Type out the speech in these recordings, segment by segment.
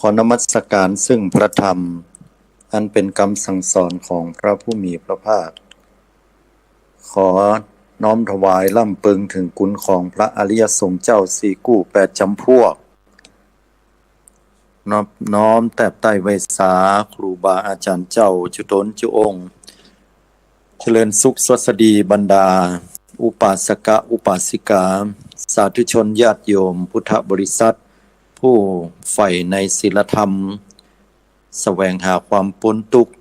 ขอนมัสการซึ่งพระธรรมอันเป็นคำสั่งสอนของพระผู้มีพระภาคขอน้อมถวายล่ำเปิงถึงคุณของพระอริยสงฆ์เจ้าสี่กู้แปดจำพวกน้อมแตบใต้ไวสาครูบาอาจารย์เจ้าจุตนจุองค์เจริญสุขสวัสดีบรรดาอุปาสกะอุปาสิกาสาธุชนญาติโยมพุทธบริษัทผู้ใฝ่ในศีลธรรมแสวงหาความพ้นทุกข์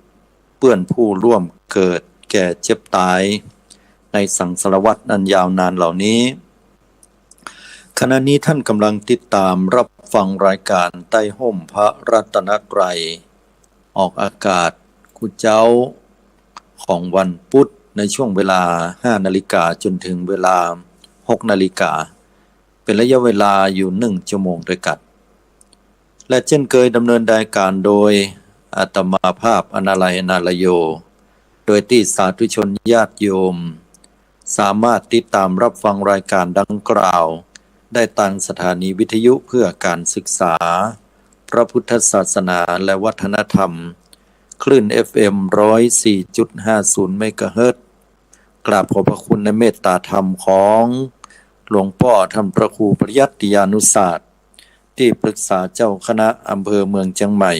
เปื้อนผู้ร่วมเกิดแก่เจ็บตายในสังสารวัฏอันยาวนานเหล่านี้ขณะนี้ท่านกำลังติดตามรับฟังรายการใต้ห่มพระรัตนตรัยออกอากาศคุเจ้าของวันพุธในช่วงเวลา 5 นาฬิกาจนถึงเวลา 6 นาฬิกาเป็นระยะเวลาอยู่1 ชั่วโมงด้วยกันและเช่นเคยดำเนินรายการโดยอาตมาภาพอนาลัยนาลโยโดยที่สาธุชนญาติโยมสามารถติดตามรับฟังรายการดังกล่าวได้ทางสถานีวิทยุเพื่อการศึกษาพระพุทธศาสนาและวัฒนธรรมคลื่น FM 104.50 เมกะเฮิรตซ์กราบขอบพระคุณในเมตตาธรรมของหลวงพ่อท่านพระครูปริยัติยานุศาสตร์ที่ปรึกษาเจ้าคณะอำเภอเมืองเชียงใหม่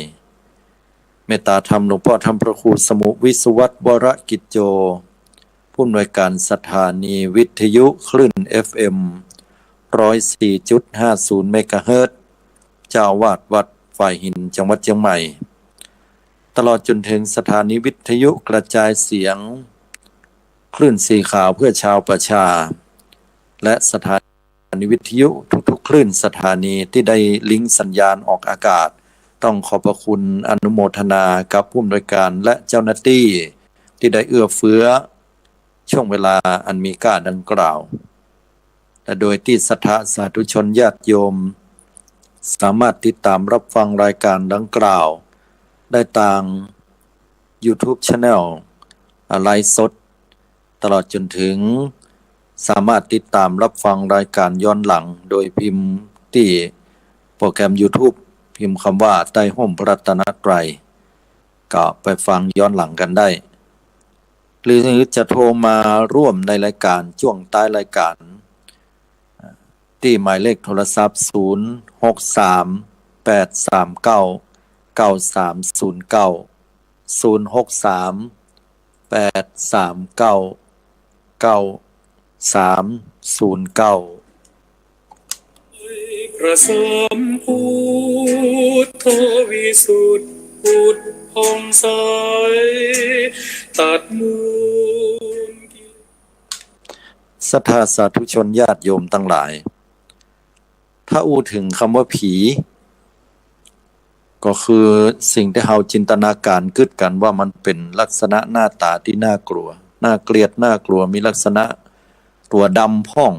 เมตตาธรรมหลวงพ่อท่านพระครูสมุวิศวัตรวรกิจโจผู้อำนวยการสถานีวิทยุคลื่น FM 104.50 เมกะเฮิรตซ์เจ้าอาวาสวัดฝ่ายหินจังหวัดเชียงใหม่ตลอดจนถึงสถานีวิทยุกระจายเสียงคลื่นสีขาวเพื่อชาวประชาและสถานีวิทยุทุกๆคลื่นสถานีที่ได้ลิงก์สัญญาณออกอากาศต้องขอบพระคุณอนุโมทนากับผู้อำนวยการและเจ้าหน้าที่ที่ได้เอื้อเฟื้อช่วงเวลาอันมีค่าดังกล่าวและโดยที่ศรัทธาสาธุชนญาติโยมสามารถติดตามรับฟังรายการดังกล่าวได้ทาง YouTube Channel ไลฟ์สดตลอดจนถึงสามารถติดตามรับฟังรายการย้อนหลังโดยพิมพ์ที่โปรแกรม YouTube พิมพ์คำว่าใต้ห่มพระรัตนตรัยก็ไปฟังย้อนหลังกันได้หรือจะโทรมาร่วมในรายการช่วงท้ายรายการที่หมายเลขโทรศัพท์พระสัมพุทธวิสุทธิพุทธผ่องใสตัดมูลศรัทธาสาธุชนญาติโยมทั้งหลายถ้าอู้ถึงคำว่าผีก็คือสิ่งที่เราจินตนาการคิดกันว่ามันเป็นลักษณะหน้าตาที่น่ากลัวน่าเกลียดน่ากลัวมีลักษณะตัวดำพ่อง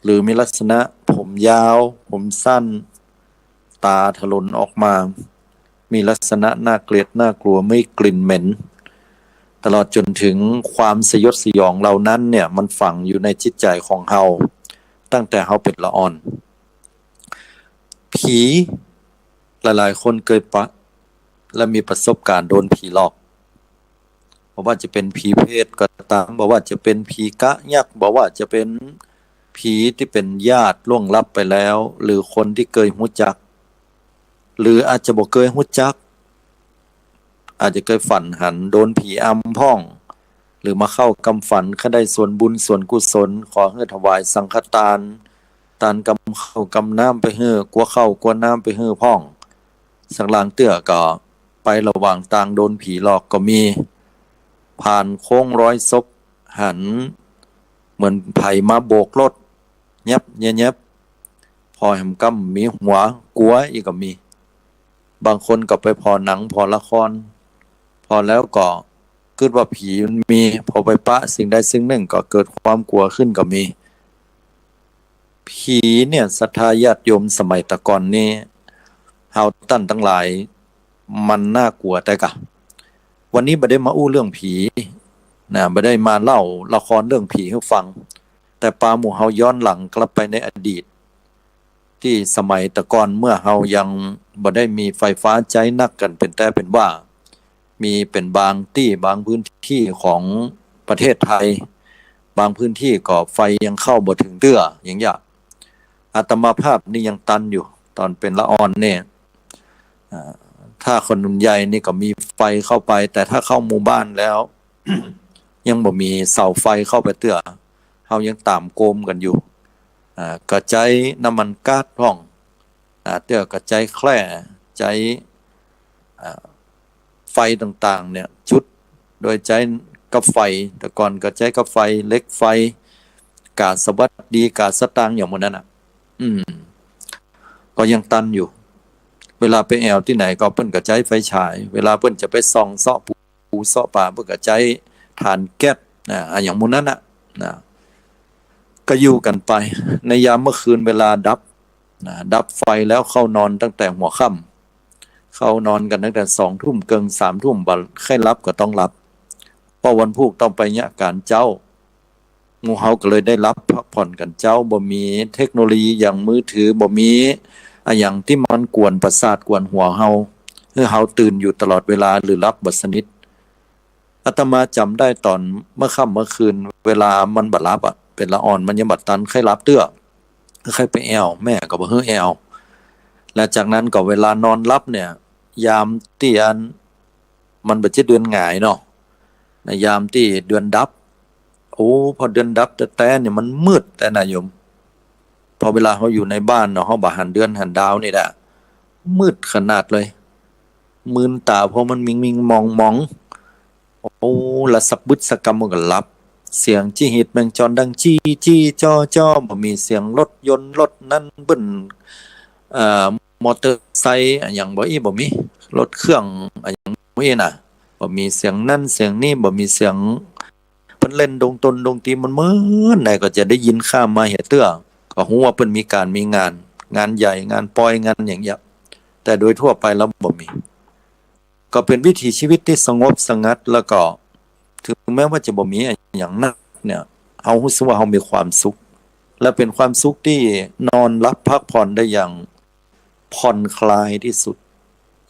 หรือมีลักษณะผมยาวผมสั้นตาถลนออกมามีลักษณะน่าเกลียดน่ากลัวไม่กลิ่นเหม็นตลอดจนถึงความสยดสยองเหล่านั้นเนี่ยมันฝังอยู่ในจิตใจของเราตั้งแต่เราเป็นละอ่อนผีหลายๆคนเคยและมีประสบการณ์โดนผีหลอกบอกว่าจะเป็นผีเพศก็ตามบอกว่าจะเป็นผีกะยักษ์บอกว่าจะเป็นผีที่เป็นญาติล่วงลับไปแล้วหรือคนที่เคยรู้จักหรืออาจจะบ่เคยรู้จักอาจจะเคยฝันหันโดนผีอำพ่องหรือมาเข้ากำฝันข้าได้ส่วนบุญส่วนกุศลขอให้ถวายสังฆทานตานกำเข้ากำน้ำไปเฮือกลัวเข้ากลัวน้ำไปเฮือพ่องสังลางเตื้อก็ไประหว่างทางโดนผีหลอกก็มีผ่านโค้งร้อยศพหันเหมือนไผมาโบกรถเย็บพอแหมกำมีหัวกลัวอีกก็มีบางคนก็ไปพอหนังพอละครพอแล้วก็คิดว่าผีมันมีพอไปปะสิ่งใดสิ่งหนึ่งก็เกิดความกลัวขึ้นก็มีผีเนี่ยศรัทธาญาติโยมสมัยตะก่อนนี่เฮาตั้นทั้งหลายมันน่ากลัวแต่กะวันนี้บ่ได้มาอู้เรื่องผีนะบ่ได้มาเล่าละครเรื่องผีให้ฟังแต่ปาหมู่เฮาย้อนหลังกลับไปในอดีต ที่สมัยตะก่อนเมื่อเฮายังบ่ได้มีไฟฟ้าใช้นักกันเป็นแต่เป็นว่ามีเป็นบางที่บางพื้นที่ของประเทศไทยบางพื้นที่ก็ไฟยังเข้าบ่ถึงเตื้ออย่างเงี้ยอาตมาภาพนี่ยังตันอยู่ตอนเป็นละอ่อนเนี่ยถ้าคนใหญ่นี่ก็มีไฟเข้าไปแต่ถ้าเข้าหมู่บ้านแล้ว ยังบ่มีเสาไฟเข้าไปเตื้อเฮายังตามโกมกันอยู่ก็ใจน้ำมันก๊าซพ่องเตื้อก็ใจแคร่ใจไฟต่างๆเนี่ยชุดโดยใจกับไฟแต่ก่อนก็ใจกับไฟเล็กไฟกาสวัสดีกาสตางค์อย่างหมดนั้นก็ยังตันอยู่เวลาไปแอวที่ไหนก็เพิ่นก็ใจไฟฉายเวลาเพิ่นจะไปส่องเสาะปูเสาะป่าเพิ่นก็ใจถ่านแก๊สอย่างหมดนั้นก็อยู่กันไปในยามเมื่อคืนเวลาดับไฟแล้วเข้านอนตั้งแต่หัวค่ำเข้านอนกันตั้งแต่2 ทุ่มเกิน3 ทุ่มบ่ใครรับก็ต้องรับเพราะวันพุธต้องไปเนี่ยการเจ้าหมู่เฮาก็เลยได้รับพักผ่อนกันเจ้าบ่มีเทคโนโลยีอย่างมือถือบ่มีอย่างที่มันกวนประสาทกวนหัวเฮาเฮาตื่นอยู่ตลอดเวลาหรือรับบ่สนิทอาตมาจำได้ตอนเมื่อค่ำเมื่อคืนเวลามันบ่รับเป็นละอ่อนมันยังบัดตันใครรับเตื้อใครไปแอวแม่ก็บ่ฮื้อแอวและจากนั้นก็เวลานอนรับเนี่ยยามที่มันบ่ใช่เดือนหงายเนาะในยามที่เดือนดับพอเดือนดับแต่เนี่ยมันมืดแต่นะโยมพอเวลาเฮาอยู่ในบ้านเนาะเฮาบ่หันเดือนหันดาวนี่แหละมืดขนาดเลยมึนตาเพราะมันมิงมองละสักบึดสักกำมันก็หลับเสียงจี้หิดแมงจรดังจี้จ้อบ่มีเสียงรถยนต์รถนั้นเบิ้นมอเตอร์ไซค์อย่างบ่มีรถเครื่องอย่างนี้น่ะบ่มีเสียงนั่นเสียงนี้บ่มีเสียงเพิ่นเล่นดงตนดงตีมันเหมือนไหนก็จะได้ยินข้ามมาเฮ็ดเตื้อก็ฮู้ว่าเพิ่นมีการมีงานใหญ่งานปล่อยงานอย่างเงี้ยแต่โดยทั่วไปแล้วบ่มีก็เป็นวิถีชีวิตที่สงบสงัดแล้วก็ถึงแม้ว่าจะบ่มีอย่างนั้นเนี่ยเฮารู้สึกว่าเฮามีความสุขและเป็นความสุขที่นอนหลับพักผ่อนได้อย่างผ่อนคลายที่สุด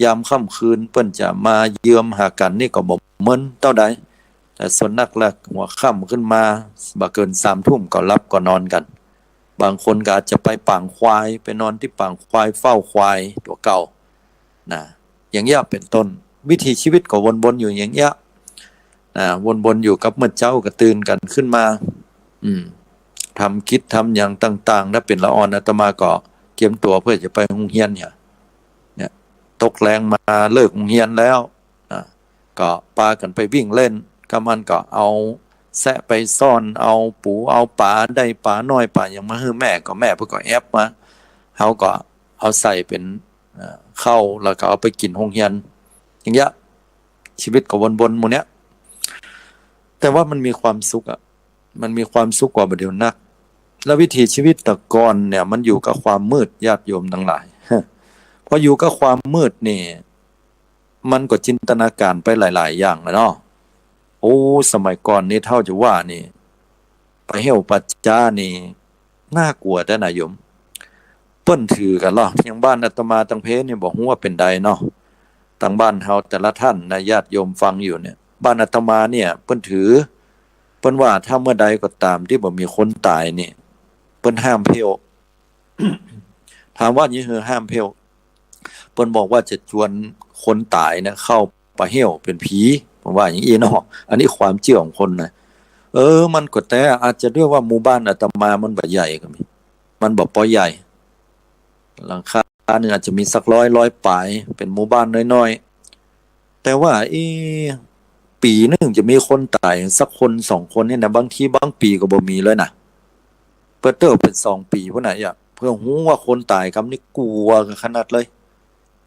ยามค่ำคืนเปิ้นจะมาเยือมหากันนี่ก็บ่เหมือนเท่าใดแต่ส่วนนักแรกหัวค่ำขึ้นมาบ่เกิน3 ทุ่มก็หลับก็นอนกันบางคนก็อาจจะไปปางควายไปนอนที่ปางควายเฝ้าควายตัวเก่าอย่างเงี้ยเป็นต้นวิถีชีวิตก็วนๆอยู่อย่างเงี้ยวนๆอยู่กับเมื่อเจ้าก็ตื่นกันขึ้นมาทำคิดทำอย่างต่างๆถ้าเป็นละอ่อนอาตมาก็เตรียมตัวเพื่อจะไปโรงเรียนเนี่ยตกแรงมาเลิกโรงเรียนแล้วก็พากันไปวิ่งเล่นก็มันก็เอาแซะไปซ่อนเอาปูเอาปลาได้ปลาน้อยปลาอย่างมาให้แม่ก็แม่เพิ่นก็แอบมาเฮาก็เอาใส่เป็นเข้าแล้วก็เอาไปกินโรงเรียนอย่างเงี้ยชีวิตก็วนๆหมู่เนี้ยแต่ว่ามันมีความสุขมันมีความสุขกว่าบ่เดี๋ยวนักแล้ววิถีชีวิตแต่ก่อนเนี่ยมันอยู่กับความมืดญาติโยมทั้งหลายพออยู่กับความมืดนี่มันก็จินตนาการไปหลายๆอย่างเนาะสมัยก่อนนี่เท่าจะว่านี่ไปเหี่ยวปัจจานี่น่ากลัวแต่นะโยมเปิ้นถือกันเหรออย่างบ้านอาตมาตังเพนี่บอกว่าเป็นใดเนาะทางบ้านเฮาแต่ละท่านนะญาติโยมฟังอยู่เนี่ยบ้านอาตมาเนี่ยเปิ้นถือเปิ้นว่าถ้าเมื่อใดก็ตามที่บ่มีคนตายนี่เปิ้นห้ามเพียว ถามว่านี่คือห้ามเพียวเปิ้นบอกว่าจะชวนคนตายนะเข้าไปเหี่ยวเป็นผีผมว่าอย่างนี้เนาะอันนี้ความเชื่อของคนนะมันก็แต่อาจจะด้วยว่าหมู่บ้านอาตมามันบ่ใหญ่ก็มีมันบ่ปอใหญ่หลังคานึงอาจจะมีสัก100ปลายเป็นหมู่บ้านน้อยๆแต่ว่าปีนึงจะมีคนตายสักคน2คนเนี่ยนะบางทีบางปีก็บ่มีเลยนะเปิดเตอร์เป็น2ปีพุ่นน่ะเพื่อฮู้ว่าคนตายคำนี้กลัวกันขนาดเลย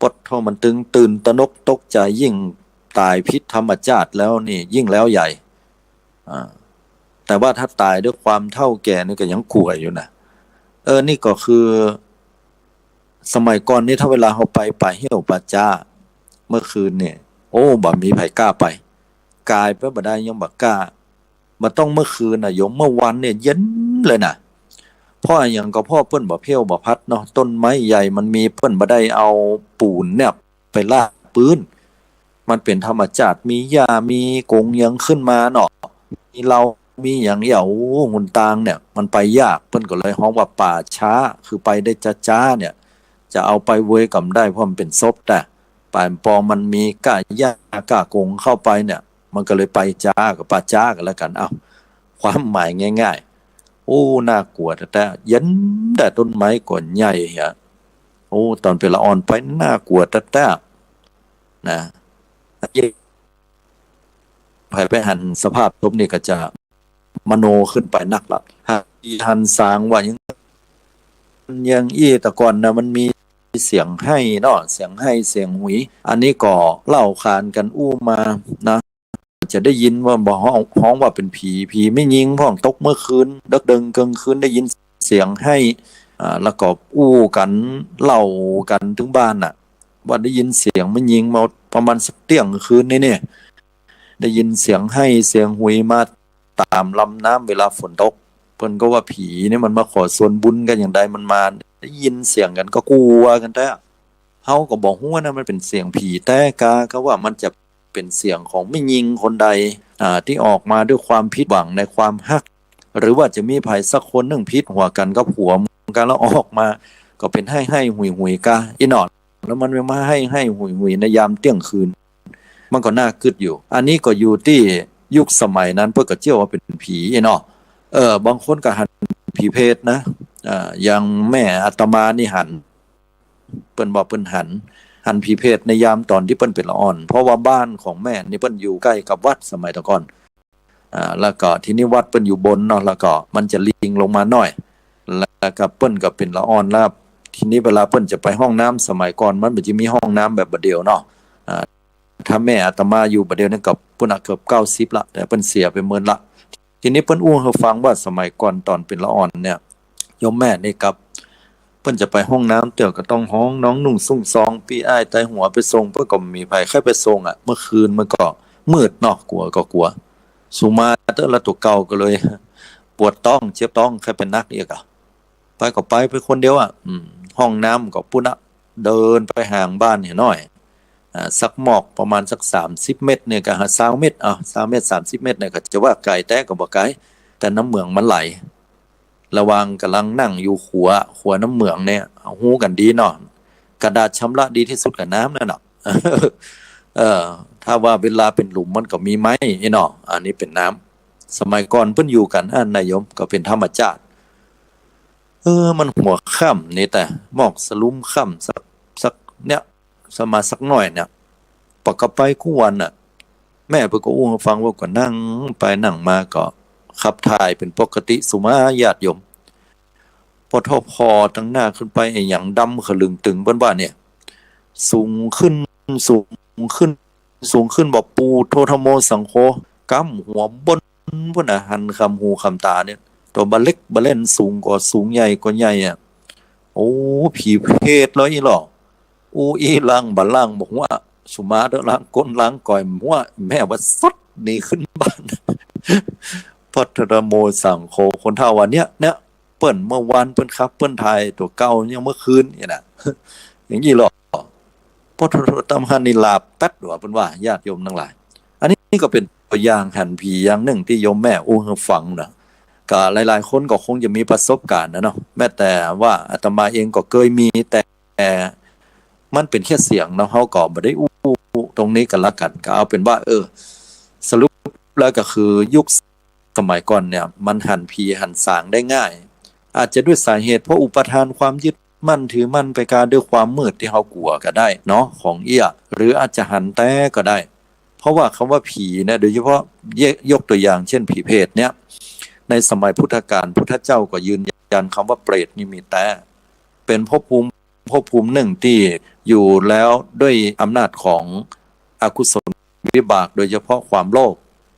ปดเท่ามันตื่นตระหนกตกใจยิ่งตายพิษธรรมชาติแล้วนี่ยิ่งแล้วใหญ่แต่ว่าถ้าตายด้วยความเฒ่าแก่นี่ก็ยังกลัวอยู่นะนี่ก็คือสมัยก่อนนี่ถ้าเวลาเฮาไปเหี่ยวป่าจ้าเมื่อคืนเนี่ยบ่มีไผกล้าไปกายไปบ่ได้ยังบ่กล้ามาต้องเมื่อคืนน่ะโยมเมื่อวันเนี่ยเย็นเลยนะ พ่ออย่างก็พ่อเปิ้นบ่เพี้ยวบ่พัดเนาะต้นไม้ใหญ่มันมีเปิ้นบ่ได้เอาปูนเนี่ยไปลากปืนมันเป็นธรรมชาติมีหญ้ามีกงหยังขึ้นมาเนาะมีเรามีหยังเหย่าหุ่นตางเนี่ยมันไปยากเปิ้นก็เลยฮ้องว่าป่าช้าคือไปได้จ้าๆเนี่ยจะเอาไปเวยกำได้เพราะมันเป็นศพแต่ป่านปอมันมีก้าหญ้าก้ากงเข้าไปเนี่ยมันก็เลยไปจ้ากับป่าจ้ากันแล้วกันเอ้าความหมายง่ายๆโอ้น่ากลัวแต่ยันแต่ต้นไม้ก่อนใหญ่ฮะโอ้ตอนเป็นละอ่อนไปน่ากลัวแต่นะไปหันสภาพศพนี่ก็จะมโนขึ้นไปนักละหันสางว่ายังอี้แต่ก่อนนะมันมีเสียงให้เนาะเสียงให้เสียงหุยอันนี้ก็เล่าขานกันอู้มานะจะได้ยินว่าบอกฮ้องว่าเป็นผีไม่ยิงพ่องตกเมื่อคืนดึกดึงกลางคืนได้ยินเสียงให้แล้วก็อู้กันเล่ากันถึงบ้านน่ะว่าได้ยินเสียงไม่ยิงมาประมาณสักเที่ยงคืนนี่เนี่ยได้ยินเสียงให้เสียงหุยมาตามลำน้ำเวลาฝนตกเพิ่นก็ว่าผีนี่มันมาขอส่วนบุญกันอย่างใดมันมาได้ยินเสียงกันก็กลัวกันแต่เฮาก็บอกว่านะมันเป็นเสียงผีแต่กาก็ว่ามันจะเป็นเสียงของไม่ยิงคนใดที่ออกมาด้วยความผิดหวังในความฮักหรือว่าจะมีภัยสักคนหนึ่งพิษหัวกันก็ผัวกันแล้วออกมาก็เป็นให้หุยกะอีนอดแล้วมันมาให้หุยในยามเที่ยงคืนมันก็น่ากึดอยู่อันนี้ก็อยู่ที่ยุคสมัยนั้นเพิ่นก็เชื่อว่าเป็นผีเนาะบางคนก็หันผีเพศนะอย่างแม่อาตมานี่หันเปิ้นบอกเปิ้นหันผีเพศในยามตอนที่เปิ้นเป็นละอ่อนเพราะว่าบ้านของแม่นี่เปิ้นอยู่ใกล้กับวัดสมัยตะก่อนแล้วก็ที่นี่วัดเปิ้นอยู่บนเนาะแล้วก็มันจะลิงลงมาหน่อยแล้วก็เปิ้นก็เป็นละอ่อนแล้วทีนี้เวลาเปิ้นจะไปห้องน้ำสมัยก่อนมันจะมีห้องน้ำแบบบัดเดียวเนาะถ้าแม่อาตมาอยู่บัดเดียวนั้นกับเปิ้นเกือบ90ละแต่เปิ้นเสียไปเมินละทีนี้เปิ้นอู้ให้ฟังว่าสมัยก่อนตอนเป็นละอ่อนเนี่ยโยมแม่นี่กับเปิ้นจะไปห้องน้ำเตี่ยวก็ต้องห้องน้องนุ่งสุ่งซองพี่อ้ายใต้หัวไปส่งเพิ่นก็มีไผใครไปส่งเมื่อคืนมันก็มืดเนาะกลัวสุมาเตอละตัวเก่าก็เลยปวดต้องเจ็บต้องใครเป็นนักอีกไปก็ไปคนเดียวห้องน้ำก็ปุ่นเดินไปห่างบ้านนิดหน่อยสักหมอกประมาณสัก30เมตรเนี่ยก็20เมตร3เมตร30เมตรเนี่ยก็จะว่าไกลแต่ก็บ่ไกลแต่น้ำเหมืองมันไหลระวังกำลังนั่งอยู่ขัวน้ำเหมืองเนี่ยฮู้กันดีเนาะกระดาษชำระดีที่สุดกับน้ำนั่นเนาะถ้าว่าเวลาเป็นหลุมมันก็มีไม้เนาะอันนี้เป็นน้ำสมัยก่อนเพิ่นอยู่กันนายมก็เป็นธรรมชาติมันหัวค่ำนี่แต่หมอกสลุ้มค่ำสักเนี่ยสมาสักหน่อยเนี่ยปกไปคู่วันน่ะแม่เพิ่นก็อู้ให้ฟังว่าก็นั่งไปนั่งมาก็ขับถ่ายเป็นปกติสุมาญาติโยมพอตั้งหน้าขึ้นไปไอ้หยังดำขลึงตึงเปิ้นว่าเนี่ยสูงขึ้นบอกปูโทธโมสังโฆกำหัวบนพุ่นหันคำหูคำตาเนี่ยตัวบะเล็กบะเล่นสูงกว่าสูงใหญ่กว่าใหญ่โอ้ผีเพศเลยอีหรออีล่างบะล่างบอกว่าสุมาเด้อล่างก้นล่างก่อยว่าแม่ว่าสดนี่ขึ้นบ้านพัทรโมสังโฆคนเท่าวันเนี้ยเปิ้นเมื่อวานเปิ้นครับเปิ้นไทยตัวเก่ายังเมื่อคืนนี่น่ะอย่างนี้หรอพระธรรมนิลาแป๊ดว่าเปิ้นว่าญาติโยมทั้งหลายอันนี้ก็เป็นตัวอย่างหันผีอย่างหนึ่งที่โยมแม่อู้ให้ฟังนะก็หลายๆคนก็คงจะมีประสบการณ์นะเนาะแม้แต่ว่าอาตมาเองก็เคยมีแต่มันเป็นแค่เสียงเนาะเฮาก็บ่ได้อู้ตรงนี้กันละกันก็เอาเป็นว่าสรุปแล้วก็คือยุคสมัยก่อนเนี่ยมันหันผีหันสางได้ง่ายอาจจะด้วยสาเหตุเพราะอุปทานความยึดมั่นถือมั่นไปการด้วยความมืดที่เฮากลัวก็ได้เนาะของหรืออาจจะหันแต่ก็ได้เพราะว่าคำว่าผีเนี่ยโดยเฉพาะยกตัวอย่างเช่นผีเพศเนี่ยในสมัยพุทธกาลพุทธเจ้าก็ยืนยันคำว่าเปรตนี่มีแต่เป็นภพภูมิหนึ่งที่อยู่แล้วด้วยอำนาจของอกุศลวิบากโดยเฉพาะความโลภ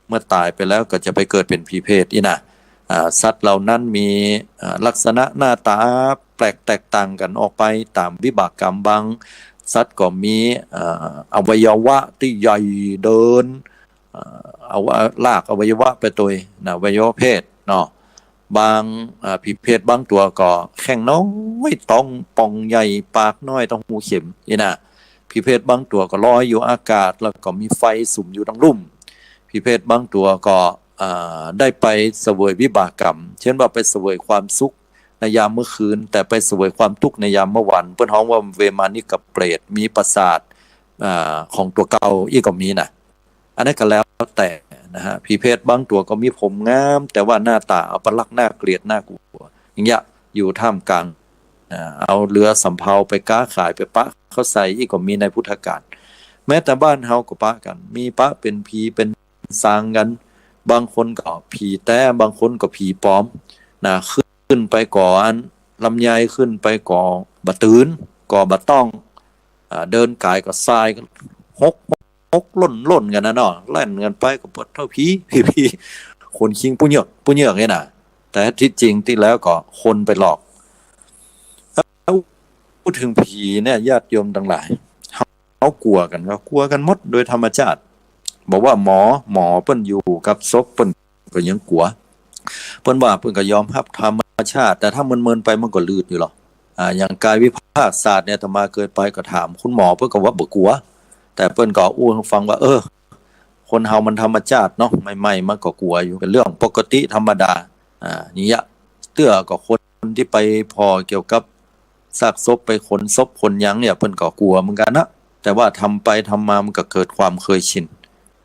เมื่อตายไปแล้วก็จะไปเกิดเป็นผีเพศนะสัตว์เหล่านั้นมีลักษณะหน้าตาแปลกแตกต่างกันออกไปตามวิบากกรรมบางสัตว์ก็มีอวัยวะที่ใหญ่เดินเอาลากอวัยวะไปตัวอวัยวะเพศเนาะ บางผีเพศบางตัวก็แข็งน้อยต้องป่องใหญ่ปากน้อยต้องหูเข็มนี่นะผีเพศบางตัวก็ลอยอยู่อากาศแล้วก็มีไฟสุมอยู่ทั้งรุ่มผีเพศบางตัวก็ได้ไปเสวยวิบากกรรมเช่นว่าไปเสวยความสุขในยามเมื่อคืนแต่ไปเสวยความทุกข์ในยามเมื่อวันเพิ่นฮ้องว่าเวมานิกเปรตมีประสาทของตัวเก่าอีกก็มีนะอันนั้นก็แล้วแต่นะฮะผีเพศบางตัวก็มีผมงามแต่ว่าหน้าตาอัปลักษณ์น่าเกลียดน่ากลัวอย่างเงี้ยอยู่ท่ามกลางเอาเรือสำเภาไปค้าขายไปปะเขาใส่อีกก็มีในพุทธกาลแม้แต่บ้านเฮาก็ปะกันมีปะเป็นผีเป็นสางกันบางคนก็ผีแต้บางคนก็ผีปลอมนะขึ้นไปก่อนลำไยขึ้นไปก่อบะตืนก่อบะต้องเดินกายก็ทรายก็หกล่นกันนะเนาะเล่นกันไปก็ปวดเท่าผีคนคิงผู้เหยือกเนี่ยนะแต่ที่จริงที่แล้วก็คนไปหลอกพูดถึงผีเนี่ยญาติโยมทั้งหลายเขากลัวกันหมดโดยธรรมชาติบอกว่าหมอเปิ้นอยู่กับศพเปิ้นก็ยังกลัวเปิ้นว่าเปิ้นก็ยอมรับธรรมชาติแต่ถ้าเมินไปมันก็ลืดอยู่หรอกอย่างกายวิภาคศาสตร์เนี่ยอาตมาเคยไปก็ถามคุณหมอเปิ้นก็ว่าบ่กลัวแต่เปิ้นก็อู้ให้ฟังว่าคนเฮามันธรรมชาติเนาะใหม่ๆมันก็กลัวอยู่เป็นเรื่องปกติธรรมดานี่ยะเตื้อก็คนที่ไปพอเกี่ยวกับซากศพไปขนศพคนหยังเนี่ยเปิ้นก็กลัวเหมือนกันนะแต่ว่าทำไปทำมามันก็เกิดความเคยชิน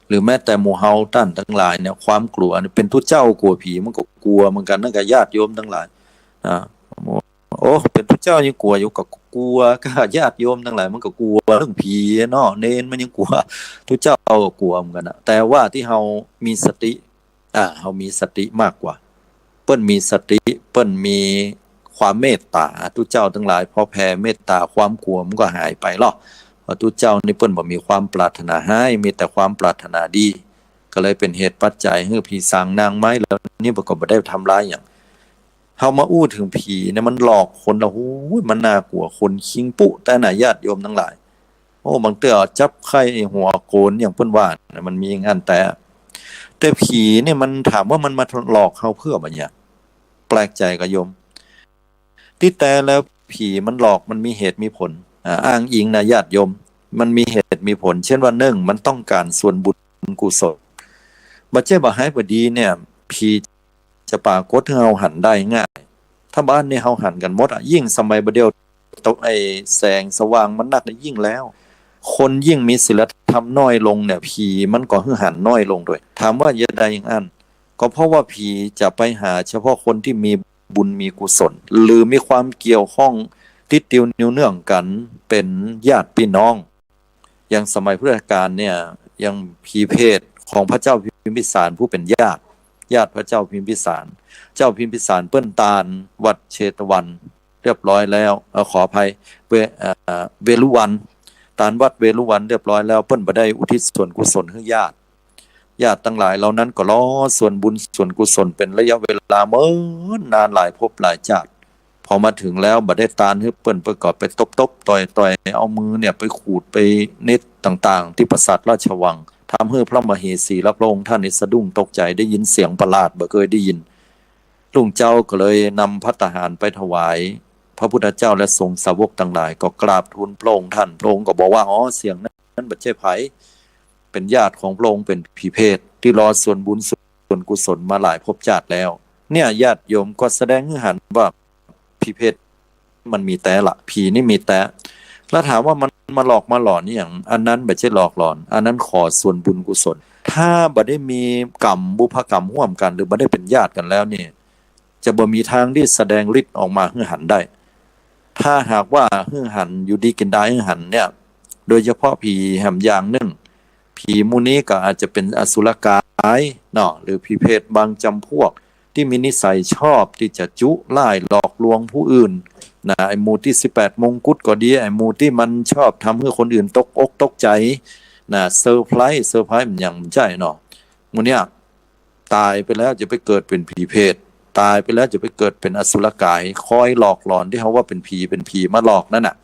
หรือแม้แต่หมู่เฮาท่านทั้งหลายเนี่ยความกลัวเป็นทุเจ้ากลัวผีมันก็กลัวเหมือนกันนั่นก็ญาติโยมทั้งหลายเป็นทุเจ้ายังกลัวอยู่ก็กลัวก็ญาติโยมทั้งหลายมันก็กลัวเรื่องผีเนาะเนนมันยังกลัวทุเจ้าก็กลัวเหมือนกันนะแต่ว่าที่เฮามีสติเฮามีสติมากกว่าเปิ้นมีสติเปิ้นมีความเมตตาทุเจ้าทั้งหลายพอแผ่เมตตาความกลัวมันก็หายไปหรอกพระทุเจ้านี่เปิ้นบ่มีความปรารถนาให้มีแต่ความปรารถนาดีก็เลยเป็นเหตุปัจจัยให้ผีสางนางไม้แล้วนี่บ่ก็บ่ได้ทำร้ายหยังเฮามาอู้ถึงผีเนี่ยมันหลอกคนละโอ้ยมันน่ากลัวคนคิงปุแต่น่ะญาติโยมทั้งหลายบางเตื้อจับไข้หัวโกนอย่างเพิ่นว่ามันมีงานแต่ผีเนี่ยมันถามว่ามันมาหลอกเฮาเพื่อบ่เนี่ยแปลกใจกับโยมที่แต่แล้วผีมันหลอกมันมีเหตุมีผลอ้างอิงนะญาติโยมมันมีเหตุมีผลเช่นว่า1มันต้องการส่วนบุญกุศลบ่ใช่บ่ให้บ่ดีเนี่ยผีจะปรากฏให้เฮาหันได้ง่ายถ้าบ้านนี่เฮาหันกันหมดยิ่งสมัยบ่เดียวตกแสงสว่างมันนักยิ่งแล้วคนยิ่งมีศีลธรรมน้อยลงเนี่ยผีมันก็หันน้อยลงด้วยถามว่าเยอะใดอย่างอันก็เพราะว่าผีจะไปหาเฉพาะคนที่มีบุญมีกุศลหรือมีความเกี่ยวข้องติดติวนิ้วเนื่องกันเป็นญาติพี่น้องอย่างสมัยพุทธกาลเนี่ยยังผีเพศของพระเจ้าพิมพิสารผู้เป็นญาติพระเจ้าพิมพิสารเจ้าพิมพิสารเปิ้นตาลวัดเชตวันเรียบร้อยแล้วขออภัยเวรุวันตาลวัดเวรุวันเรียบร้อยแล้วเปิ้นบ่ได้อุทิศส่วนกุศลให้ญาติทั้งหลายเหล่านั้นก็รอส่วนบุญส่วนกุศลเป็นระยะเวลาเนิ่นนานหลายภพหลายชาติพอมาถึงแล้วบ่ได้ตานให้เปิ้นประกอบไปตบต่อยเอามือเนี่ยไปขูดไปเน็ตต่างๆที่ปราสาทราชวังทำให้พระมเหสีและพระองค์ท่านนี่สะดุ้งตกใจได้ยินเสียงประหลาดบ่เคยได้ยินลุงเจ้าก็เลยนำภัตตาหารไปถวายพระพุทธเจ้าและสงฆ์สาวกทั้งหลายก็กราบทูลพระองค์ท่านพระองค์ก็บอกว่าเสียงนั้นบ่ใช่ไผเป็นญาติของพระองค์เป็นผีเพศที่รอส่วนบุญส่วนกุศลมาหลายภพชาติแล้วเนี่ยญาติโยมก็แสดงให้เห็นว่าผีเพศมันมีแต่ละผีนี่มีแต่แล้วถามว่ามันมาหลอกมาหลอนนี่อย่างอันนั้นไม่ใช่หลอกหลอนอันนั้นขอส่วนบุญกุศลถ้าบ่ได้มีกรรมบุพกรรมร่วมกันหรือบ่ได้เป็นญาติกันแล้วนี่จะบ่มีทางที่แสดงฤทธิ์ออกมาให้หันได้ถ้าหากว่าให้หันอยู่ดีกินได้ให้หันเนี่ยโดยเฉพาะผีแหมอย่างนึงผีมูนี้ก็อาจจะเป็นอสุรกายเนาะหรือผีเพศบางจำพวกที่มีนิสัยชอบที่จะจุล่ายหลอกลวงผู้อื่นนะไอ้หมู่ที่18มงกุฎก็ดีไอ้หมู่ที่มันชอบทำให้คนอื่นตกอกตกใจนะเซอร์ไพรส์มันอย่างใช่เนาะหมู่เนี้ยตายไปแล้วจะไปเกิดเป็นผีเพศตายไปแล้วจะไปเกิดเป็นอสุรกายคอยหลอกหลอนที่เขาว่าเป็นผีมาหลอกนั่นน่ะ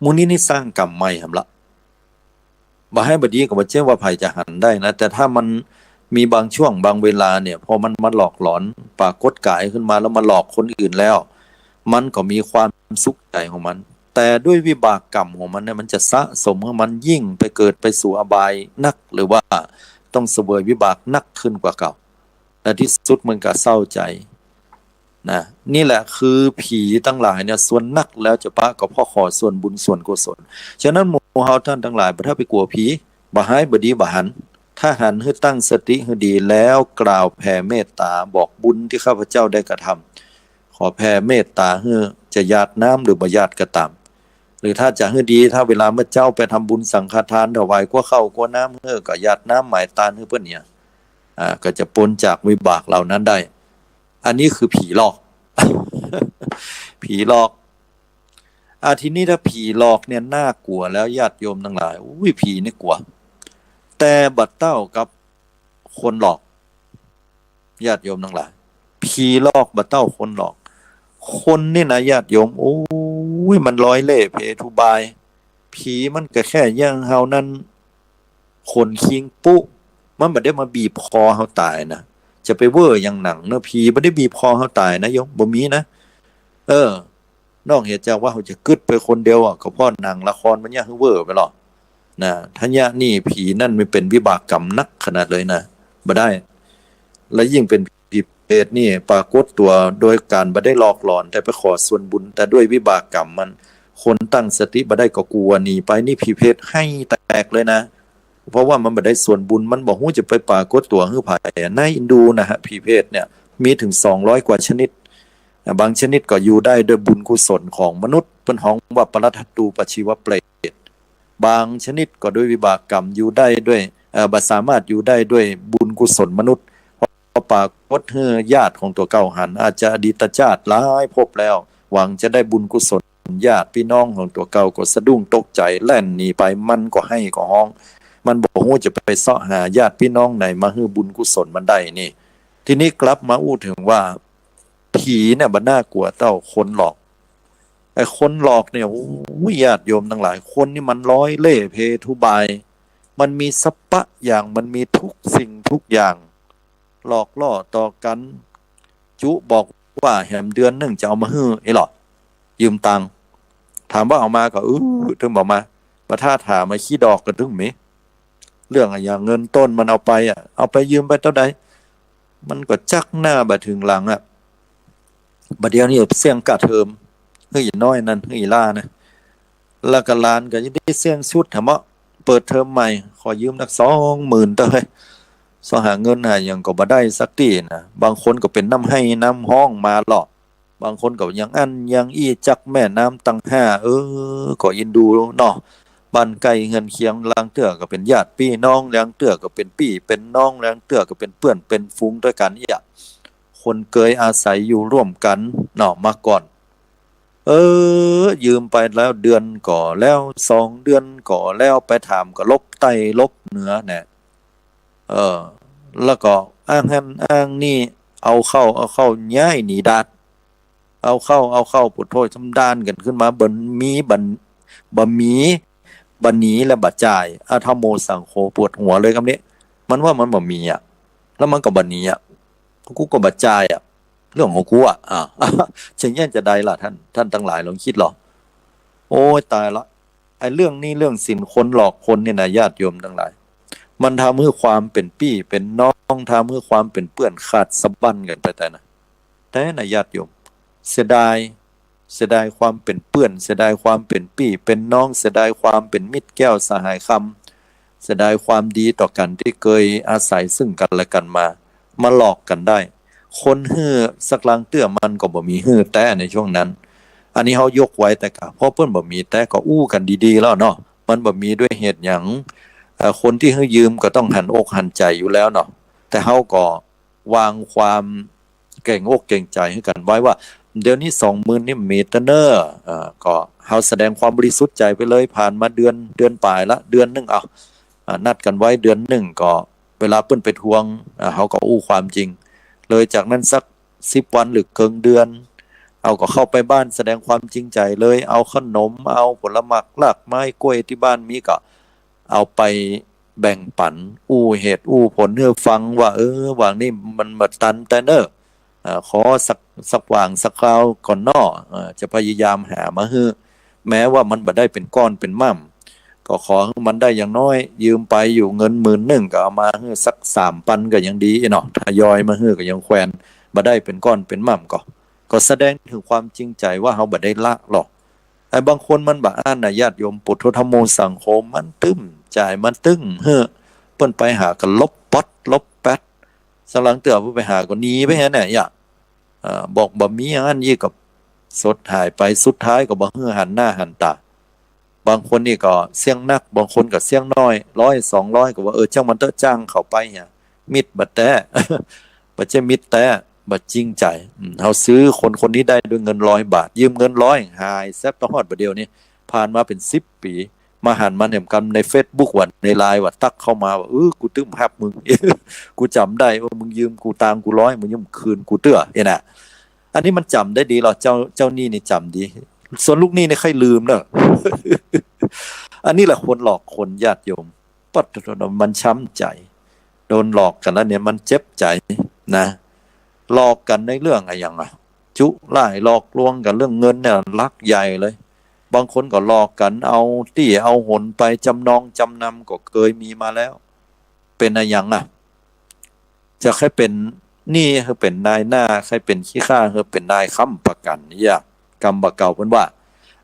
หมู่นี้นี่สร้างกรรมใหม่หั่นละบ่ให้บ่ดีก็บ่ใช่ว่าไผจะหันได้นะแต่ถ้ามัน มีบางช่วงบางเวลาเนี่ยพอมันมาหลอกหลอนปรากฏกายขึ้นมาแล้วมาหลอกคนอื่นแล้วมันก็มีความสุขใจของมันแต่ด้วยวิบากกรรมของมันเนี่ยมันจะสะสมให้มันยิ่งไปเกิดไปสู่อบายนักหรือว่าต้องเสวยวิบากนักขึ้นกว่าเก่าและที่สุดมันก็เศร้าใจนะนี่แหละคือผีทั้งหลายเนี่ยส่วนนักแล้วจะปะก็เพราะขอส่วนบุญส่วนกุศลฉะนั้นหมู่เฮาท่านทั้งหลายบ่ถ้าไปกลัวผีบ่หายบ่ดีบ่หันถ้าหันให้ตั้งสติให้ดีแล้วกล่าวแผ่เมตตาบอกบุญที่ข้าพเจ้าได้กระทำขอแผ่เมตตาให้จะญาติน้ำหรือบ่ญาติก็ตามหรือถ้าจะให้ดีถ้าเวลาเมื่อเจ้าไปทำบุญสังฆทานถวายกว่าข้าวกว่าน้ำให้ก็ญาติน้ำหมายตาให้เพิ่นเนี่ยก็จะพ้นจากวิบากเหล่านั้นได้อันนี้คือผีหลอก ผีหลอกทีนี้ถ้าผีหลอกเนี่ยน่ากลัวแล้วญาติโยมทั้งหลายอุ้ยผีนี่กลัวแต่บัดเต้ากับคนหลอกญาติโยมทั้งหลายผีหลอกบัดเต้าคนหลอกคนนี่นะญาติโยมโอ้ยมันร้อยเล่ห์เพทุบายผีมันก็แค่ย่างเฮานั้นคนคิงปุ๊มันบ่ได้มาบีบคอเฮาตายนะจะไปเวอร์อย่างหนังเนอะผีบ่ได้บีบคอเฮาตายนะโยมบ่มีนะนอกเหตุจากว่าเขาจะกึดไปคนเดียวก็เพราะหนังละครมันยากเวอร์ไปหรอกนะทัญญานี่ผีนั่นไม่เป็นวิบากกรรมนักขนาดเลยนะบ่ได้และยิ่งเป็นผีเปรตนี่ปรากฏตัวโดยการบ่ได้หลอกหลอนแต่ไปขอส่วนบุญแต่ด้วยวิบากกรรมมันคนตั้งสติบ่ได้ก็กลัวหนีไปนี่ผีเปรตให้แตกเลยนะเพราะว่ามันบ่ได้ส่วนบุญมันบ่ฮู้จะไปปรากฏตัวให้ไผในอินโดนะฮะผีเปรตเนี่ยมีถึง200กว่าชนิดบางชนิดก็อยู่ได้ด้วยบุญกุศลของมนุษย์เพิ่นฮ้องว่าปรัตตูปชีวเปรตบางชนิดก็ด้วยวิบากกรรมอยู่ได้ด้วยบ่สามารถอยู่ได้ด้วยบุญกุศลมนุษย์เพราะปรากฏให้ญาติของตัวเก่าหันอาจจะอดีตชาติหลายภพแล้วหวังจะได้บุญกุศลญาติพี่น้องของตัวเก่าก็สะดุ้งตกใจแล่นหนีไปมันก็ให้ก็ฮ้องมันบ่ฮู้จะไปเสาะหาญาติพี่น้องไหนมาให้บุญกุศลมันได้นี่ทีนี้กลับมาอู้ถึงว่าผีเนี่ยมันน่ากลัวเต้าคนหลอกไอ้คนหลอกเนี่ยโอ้ยญาติโยมทั้งหลายคนนี่มันร้อยเล่ห์เพทุบายมันมีสัพพะอย่างมันมีทุกสิ่งทุกอย่างหลอกล่อต่อกันจุบอกว่าแหมเดือนนึงจะเอามาให้ไอ้หลอดยืมตังค์ถามว่าเอามาก็ถึงบอกมาประท่าถามมาขี้ดอกกันถึงมั้ยเรื่องอย่างเงินต้นมันเอาไปเอาไปยืมไปเท่าใดมันก็จักหน้าบ่ถึงหลังบัดเดี๋ยวนี้เสี่ยงกะเทอมเฮ้ยน้อยนั่นเฮ้ยล่านะแล้วก็ล้านก็ยังได้เสี่ยงสุดถามว่าเปิดเทอมใหม่ขอยืมนัก 20,000 เด้อเฮ้ยสหาเงินหาหยังก็บ่ได้สักทีนะบางคนก็เป็นน้ำให้น้ำห้องมาหรอกบางคนก็ยังอันยังอี้จักแม่น้ำตั้ง5ก็อินดูเนาะบ้านไกลเงินเคียงลางเตื้อก็เป็นญาติพี่น้องลางเตื้อก็เป็นพี่เป็นน้องลางเตื้อก็เป็นเพื่อนเป็นฟุ้งด้วยกันคนเคยอาศัยอยู่ร่วมกันเนาะมาก่อนยืมไปแล้วเดือนก่อแล้ว2เดือนก่อแล้วไปถามก็ลบใต้ลบเหนือเนี่ยแล้วก็อ้างนั้นอ้างนี่เอาเข้าย้ายหนีดัดเอาเข้าปุถโธชำดานกันขึ้นมาบ่มีบ่หนีและบ่จ่ายธรรมโมสังโฆปวดหัวเลยคำนี้มันว่ามันบ่มีแล้วมันก็บ่หนีกูก็บ่จ่ายเรื่องของกูเช่นนี้จะได้ล่ะท่านทั้งหลายลองคิดหรอโอ้ยตายละไอ้เรื่องนี้เรื่องสินคนหลอกคนเนี่ยนะญาติโยมทั้งหลายมันทำให้ความเป็นพี่เป็นน้องทำให้ความเป็นเพื่อนขาดสะบั้นกันไปแต่นะญาติโยมเสียดายความเป็นเพื่อนเสียดายความเป็นพี่เป็นน้องเสียดายความเป็นมิตรแก้วสหายคำเสียดายความดีต่อกันที่เคยอาศัยซึ่งกันและกันมาหลอกกันได้คนฮื้อสักลางเตื้อมันก็บ่มีฮื้อแต่ในช่วงนั้นอันนี้เฮายกไว้แต่ก็เพราะเพิ่นบ่มีแต่ก็อู้กันดีๆแล้วเนาะมันบ่มีด้วยเหตุหยังคนที่ฮื้อยืมก็ต้องหันอกหันใจอยู่แล้วเนาะแต่เฮาก็วางความเกรงอกเกรงใจให้กันไว้ว่าเดี๋ยวนี้ 20,000 นี่มีแต่เน้อก็เฮาแสดงความบริสุทธิ์ใจไปเลยผ่านมาเดือนปลายละเดือนนึงนัดกันไว้เดือนนึงก็เวลาเพิ่นไปทวงเฮาก็อู้ความจริงเลยจากนั้นสัก10 วันหรือเกินเดือนเอาก็เข้าไปบ้านแสดงความจริงใจเลยเอาขนมเอาผลไม้รากไม้กล้วยที่บ้านมีก็เอาไป แบ่งปันเหตุผลให้ฟังว่าวางนี่มันมาตันแต่เนอะขอสักวางสักคราวก่อนนอจะพยายามหามาให้แม้ว่ามันบ่ได้เป็นก้อนเป็นม่ำก็ขอให้มันได้อย่างน้อยยืมไปอยู่เงิน10,000ก็เอามาให้สัก3,000ก็ยังดีเนาะทยอยมาให้ก็ยังแควนบ่ได้เป็นก้อนเป็นม่ำก็แสดงถึงความจริงใจว่าเฮาบ่ได้ละหรอกไอ้บางคนมันบ่อ่านนะญาติโยมปุถุธรรมโมสังโฆมันตึ้มจ่ายมันตึ้งเฮ้อเปิ้นไปหากันลบป๊อดลบแป๊ดสลังเตือผู้ไปหาก็หนีไปแฮะเนี่ยบอกบ่มีอย่างนั้นยี่กับสดหายไปสุดท้ายก็บ่ฮื้อหันหน้าหันตาบางคนนี่ก็เสี่ยงนักบางคนก็เสี่ยงน้อย100 200ก็ว่าจ้างมันเตอะจ้างเข้าไปเนี่ยมิดบัดแต่ บ่ใช่มิดแต่บัดจริงใจเฮาซื้อคนนี้ได้ด้วยเงิน100 บาทยืมเงิน100หายแซ่บตะฮอดบัดเดียวนี้ผ่านมาเป็น10 ปีมาหันมาแหนมกันใน Facebook ว่าใน LINE ว่าตักเข้ามาว่ากูตึ้มฮับมึง กูจำได้ว่ามึงยืมกูตังกู100มึงยืมคืนกูเตื้อน่ะอันนี้มันจำได้ดีหรอเจ้าหนี้นี่จำดีส่วนลูกหนี้นี่ใครลืมเนอะ อันนี้แหละคนหลอกคนญาติโยมปัดมันช้ำใจโดนหลอกกันแล้วเนี่ยมันเจ็บใจนะหลอกกันในเรื่องอะไรอย่างจุไล่หลอกลวงกันเรื่องเงินเนี่ยลักใหญ่เลยบางคนก็หลอกกันเอาตี้เอาหนไปจำนองจำนำก็เคยมีมาแล้วเป็นอะไรอย่างจะใครเป็นหนี้คือเป็นนายหน้าใครเป็นขี้ข้าคือเป็นนายค้ำประกันเนี่ยกรรมเก่าเพิ่นว่า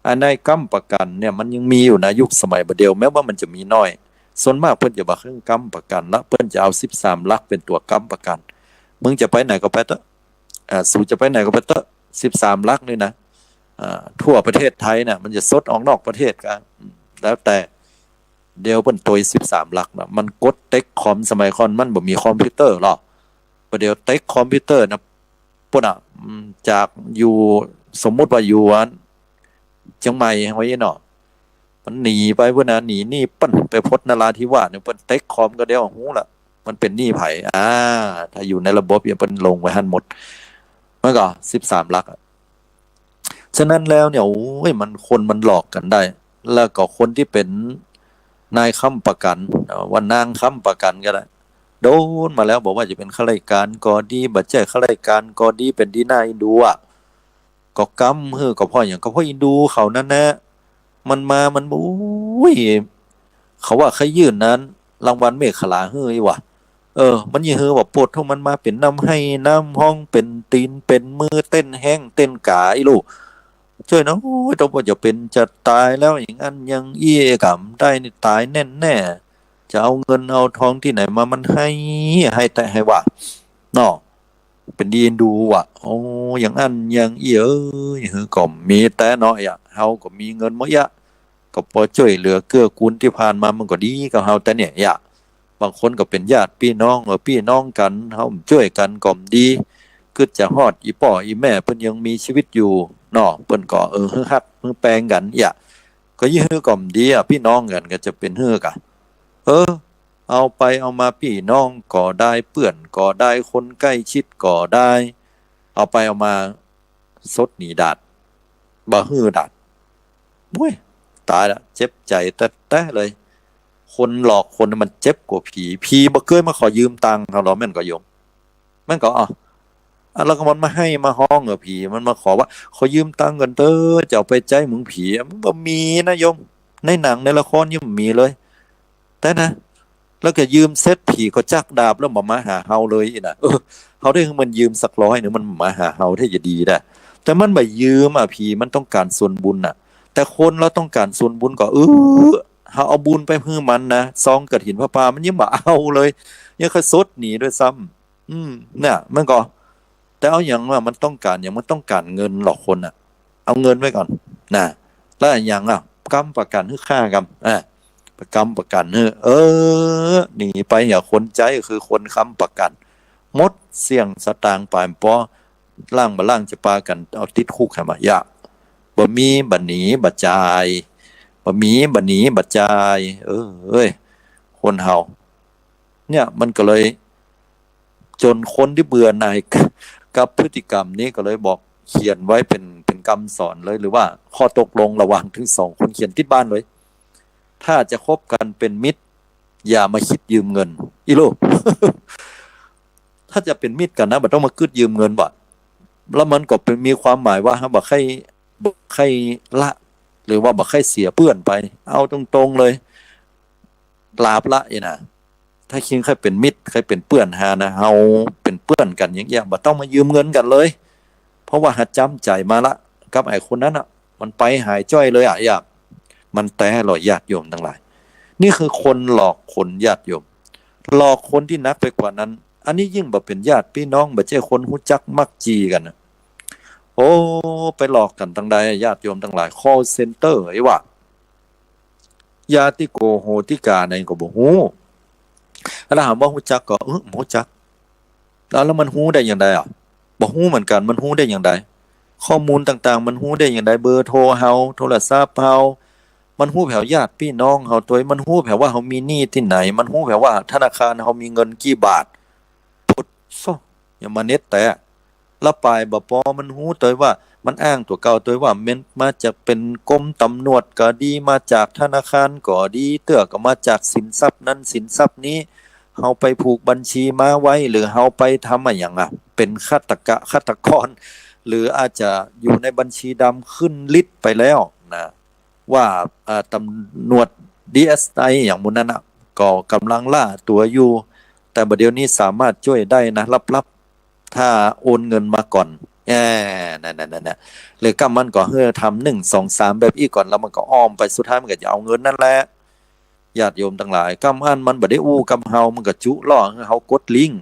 อันนายค้ำประกันเนี่ยมันยังมีอยู่นะยุคสมัยบัดเดียวแม้ว่ามันจะมีน้อยส่วนมากเพิ่นจะบอกเรื่องค้ำประกันละเพิ่นจะเอา13 ลักเป็นตัวค้ำประกันมึงจะไปไหนก็ไปเถอะสู่จะไปไหนก็ไปเถอะ13 ลักนี่นะทั่วประเทศไทยน่ะมันจะซดออกนอกประเทศกันแล้วแต่เดี๋ยวเพิ่นตัว13 ลักนะมันกดเต็กคอมสมัยก่อนมันบ่มีคอมพิวเตอร์หรอกประเดี๋ยวเต็กคอมพิวเตอร์นะปุ่นจากอยู่สมมุติว่าอยู่เชียงใหม่ไว้เนาะมันหนีไปพุ่นน่ะหนีหนี้ปั้นไปพจนราธิวาสเนี่ยเปิ้นเต็กคอมก็เดียวหูล่ะมันเป็นหนี้ไผถ้าอยู่ในระบบอย่าเปิ้นลงไว้หั่นหมดมันก็13 ลักฉะนั้นแล้วเนี่ยโอ้ยมันหลอกกันได้ แล้วก็คนที่เป็นนายค้ำประกันว่านางค้ำประกันก็ได้โดนมาแล้วบอกว่าจะเป็นข้าราชการก็ดีบัดเจ้ข้าราชการก็ดีเป็นดีน่าอินดูก็กำก็เพราะอย่างก็เพราะอินดูเขานั่นนะมันโอ้ยเขาว่าใครยื่นนั้นรางวัลเมฆขลาว่ะมันยังว่าปวดท้องมันมาเป็นน้ำให้น้ำห้องเป็นตีนเป็นมือเต้นแห้งเต้นกาลูกช่วยนะโอ้ยต้องว่าจะเป็นจะตายแล้วอย่างนั้นยังกับได้นี่ตายแน่จะเอาเงินเอาทองที่ไหนมามันให้แต่ให้ว่าเนาะเป็นดีนดูว่ะโอ้อย่างนั้นยังก็มีแต่เนาะเฮาก็มีเงินบ่ก็พอช่วยเหลือเกื้อกูลที่ผ่านมามันก็ดีกับเฮาแต่เนี่ยบางคนก็เป็นญาติพี่น้องพี่น้องกันเฮาช่วยกันก็ดีคือจะฮอดอีพ่ออีแม่เพิ่นยังมีชีวิตอยู่เนาะเพิ่นก็ฮักแปลงกันก็ก็ดีพี่น้องกันก็จะเป็นกะเอาไปเอามาพี่น้องก็ได้เพื่อนก็ได้คนใกล้ชิดก็ได้เอาไปเอามาสดหนีดาดบ่ดาดโอ้ยตายละเจ็บใจแต่เลยคนหลอกคนมันเจ็บกว่าผีบ่เคยมาขอยืมตังค์เฮาหรอแม่นก็โยมแม่นก็แล้วก็มันมาให้มาห้องผีมันมาขอว่าขอยืมตังค์กันเด้อจะเอาไปใจมึงผีมันบ่มีนะโยมในหนังในละครยังมีเลยแต่นะแล้วก็ยืมเซ็ตผีก็จักดาบแล้วมาหาเฮาเลยน่ะเฮาได้มันยืมสัก100เนี่ยมันมาหาเฮาแท้จะดีได้แต่มันบ่ยืมผีมันต้องการส่วนบุญน่ะแต่คนเราต้องการส่วนบุญก็เฮาเอาบุญไปให้มันนะซองกฐินพระป่ามันยังบ่เอาเลยยังค่อยซดหนีด้วยซ้ำเนี่ยมันก็แต่เอาอย่างว่ามันต้องการอย่างมันต้องการเงินหลอกคนเอาเงินไว้ก่อนนะแล้วอย่างกำประกันค่ากำประกันหนีไปคนใจคือคนค้ำประกันมดเสี่ยงสตางค์ปานปอล่างบ่ล่างจะปากันเอาติดคุกให้มาบ่มีบ่หนีบ่จ่ายบ่มีบ่หนีบ่จ่ายคนเฮาเนี่ยมันก็เลยจนคนที่เบื่อหน่ายกับพฤติกรรมนี้ก็เลยบอกเขียนไว้เป็นคำสอนเลยหรือว่าข้อตกลงระหว่างทั้ง2คนเขียนติดบ้านเลยถ้าจะคบกันเป็นมิตร อย่ามาคิดยืมเงินอีโล ถ้าจะเป็นมิตรกันนะบ่ต้องมากึดยืมเงินบ่แล้วมันก็เป็นมีความหมายว่าบ่ใครละ หรือว่าบ่ใครเสียเปื้อนไปเอาตรงๆเลยลาบละอีน่ะถ้าคิงใครเป็นมิตรใครเป็นเปื้อนหานะเฮาเป็นเปื้อนกันอย่างเงี้ยบ่ต้องมายืมเงินกันเลยเพราะว่าหัดจำใจมาละกับไอ้คนนั้นอ่ะมันไปหายจ้อยเลยอ่ะอยากมันแต่หลอกญาติโยมทั้งหลายนี่คือคนหลอกคนญาติโยมหลอกคนที่นักไปกว่านั้นอันนี้ยิ่งบ่เป็นญาติพี่น้องบ่ใช่คนฮู้จักมักจีกันนะโอ้ไปหลอกกันทั้งใดญาติโยมทั้งหลาย call center ไอ้ว่าญาติโกโหติกาในก็บ่ฮู้แล้วถามว่าฮู้จักก็บ่ฮู้จักแล้วมันฮู้ได้อย่างใดอ่ะบ่ฮู้เหมือนกันมันฮู้ได้อย่างใดข้อมูลต่างๆมันฮู้ได้อย่างใดเบอร์โทรเฮาโทรศัพท์เฮามันฮู้แผวญาติพี่น้องเฮาตัวมันฮู้แผวว่าเฮามีหนี้ที่ไหนมันฮู้แผวว่าธนาคารเฮามีเงินกี่บาทพุดซ้ออย่ามาเน็ตแต่ละปลายบ่พอมันฮู้ตัวว่ามันอ้างตัวเก่าตัวว่ามันมาจากเป็นกรมตำรวจก็ดีมาจากธนาคารก็ดีเตื้อก็มาจากสินทรัพย์นั้นสินทรัพย์นี้เฮาไปผูกบัญชีมาไว้หรือเฮาไปทำอะไรอย่างอ่ะเป็นฆาตกรหรืออาจจะอยู่ในบัญชีดำขึ้นลิสต์ไปแล้วนะว่าตำรวจ DSI อย่างมุนนั้นน่ะก็กำลังล่าตัวอยู่แต่บัดเดี๋ยวนี้สามารถช่วยได้นะลับๆถ้าโอนเงินมาก่อนนั่นหรือกำมันก็เฮ้อทำ1 2 3แบบอีกก่อนแล้วมันก็อ้อมไปสุดท้ายมันก็จะเอาเงินนั่นแหละญาติโยมทั้งหลายกำอันมันบ่ได้อู้กำเฮามันก็จุล่อให้เฮากดลิงก์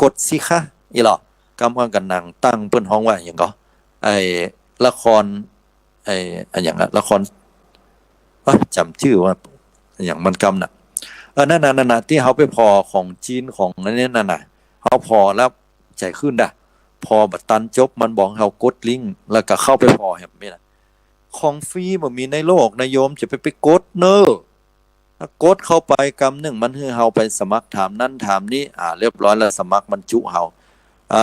กดสิคะอีหรอกำอันกันหนังตั้งเปิ้นฮ้องว่าหยังก็ไอ้ละครอันหยังอะละครจำชื่อว่าอย่างมันกำน่ะนั่นน่ะที่เฮาไปพอของจีนของอันนี้นั่นน่ะเฮาพอแล้วใจขึ้นด่ะพอบัดตันจบมันบอกเฮากดลิงก์แล้วก็เข้าไปพอเห็นมั้ยล่ะของฟรีบ่มีในโลกนะโยมจะไปกดเน้อถ้ากดเข้าไปกำหนึ่งมันให้เฮาไปสมัครถามนั่นถามนี้เรียบร้อยแล้วสมัครมันจุเฮา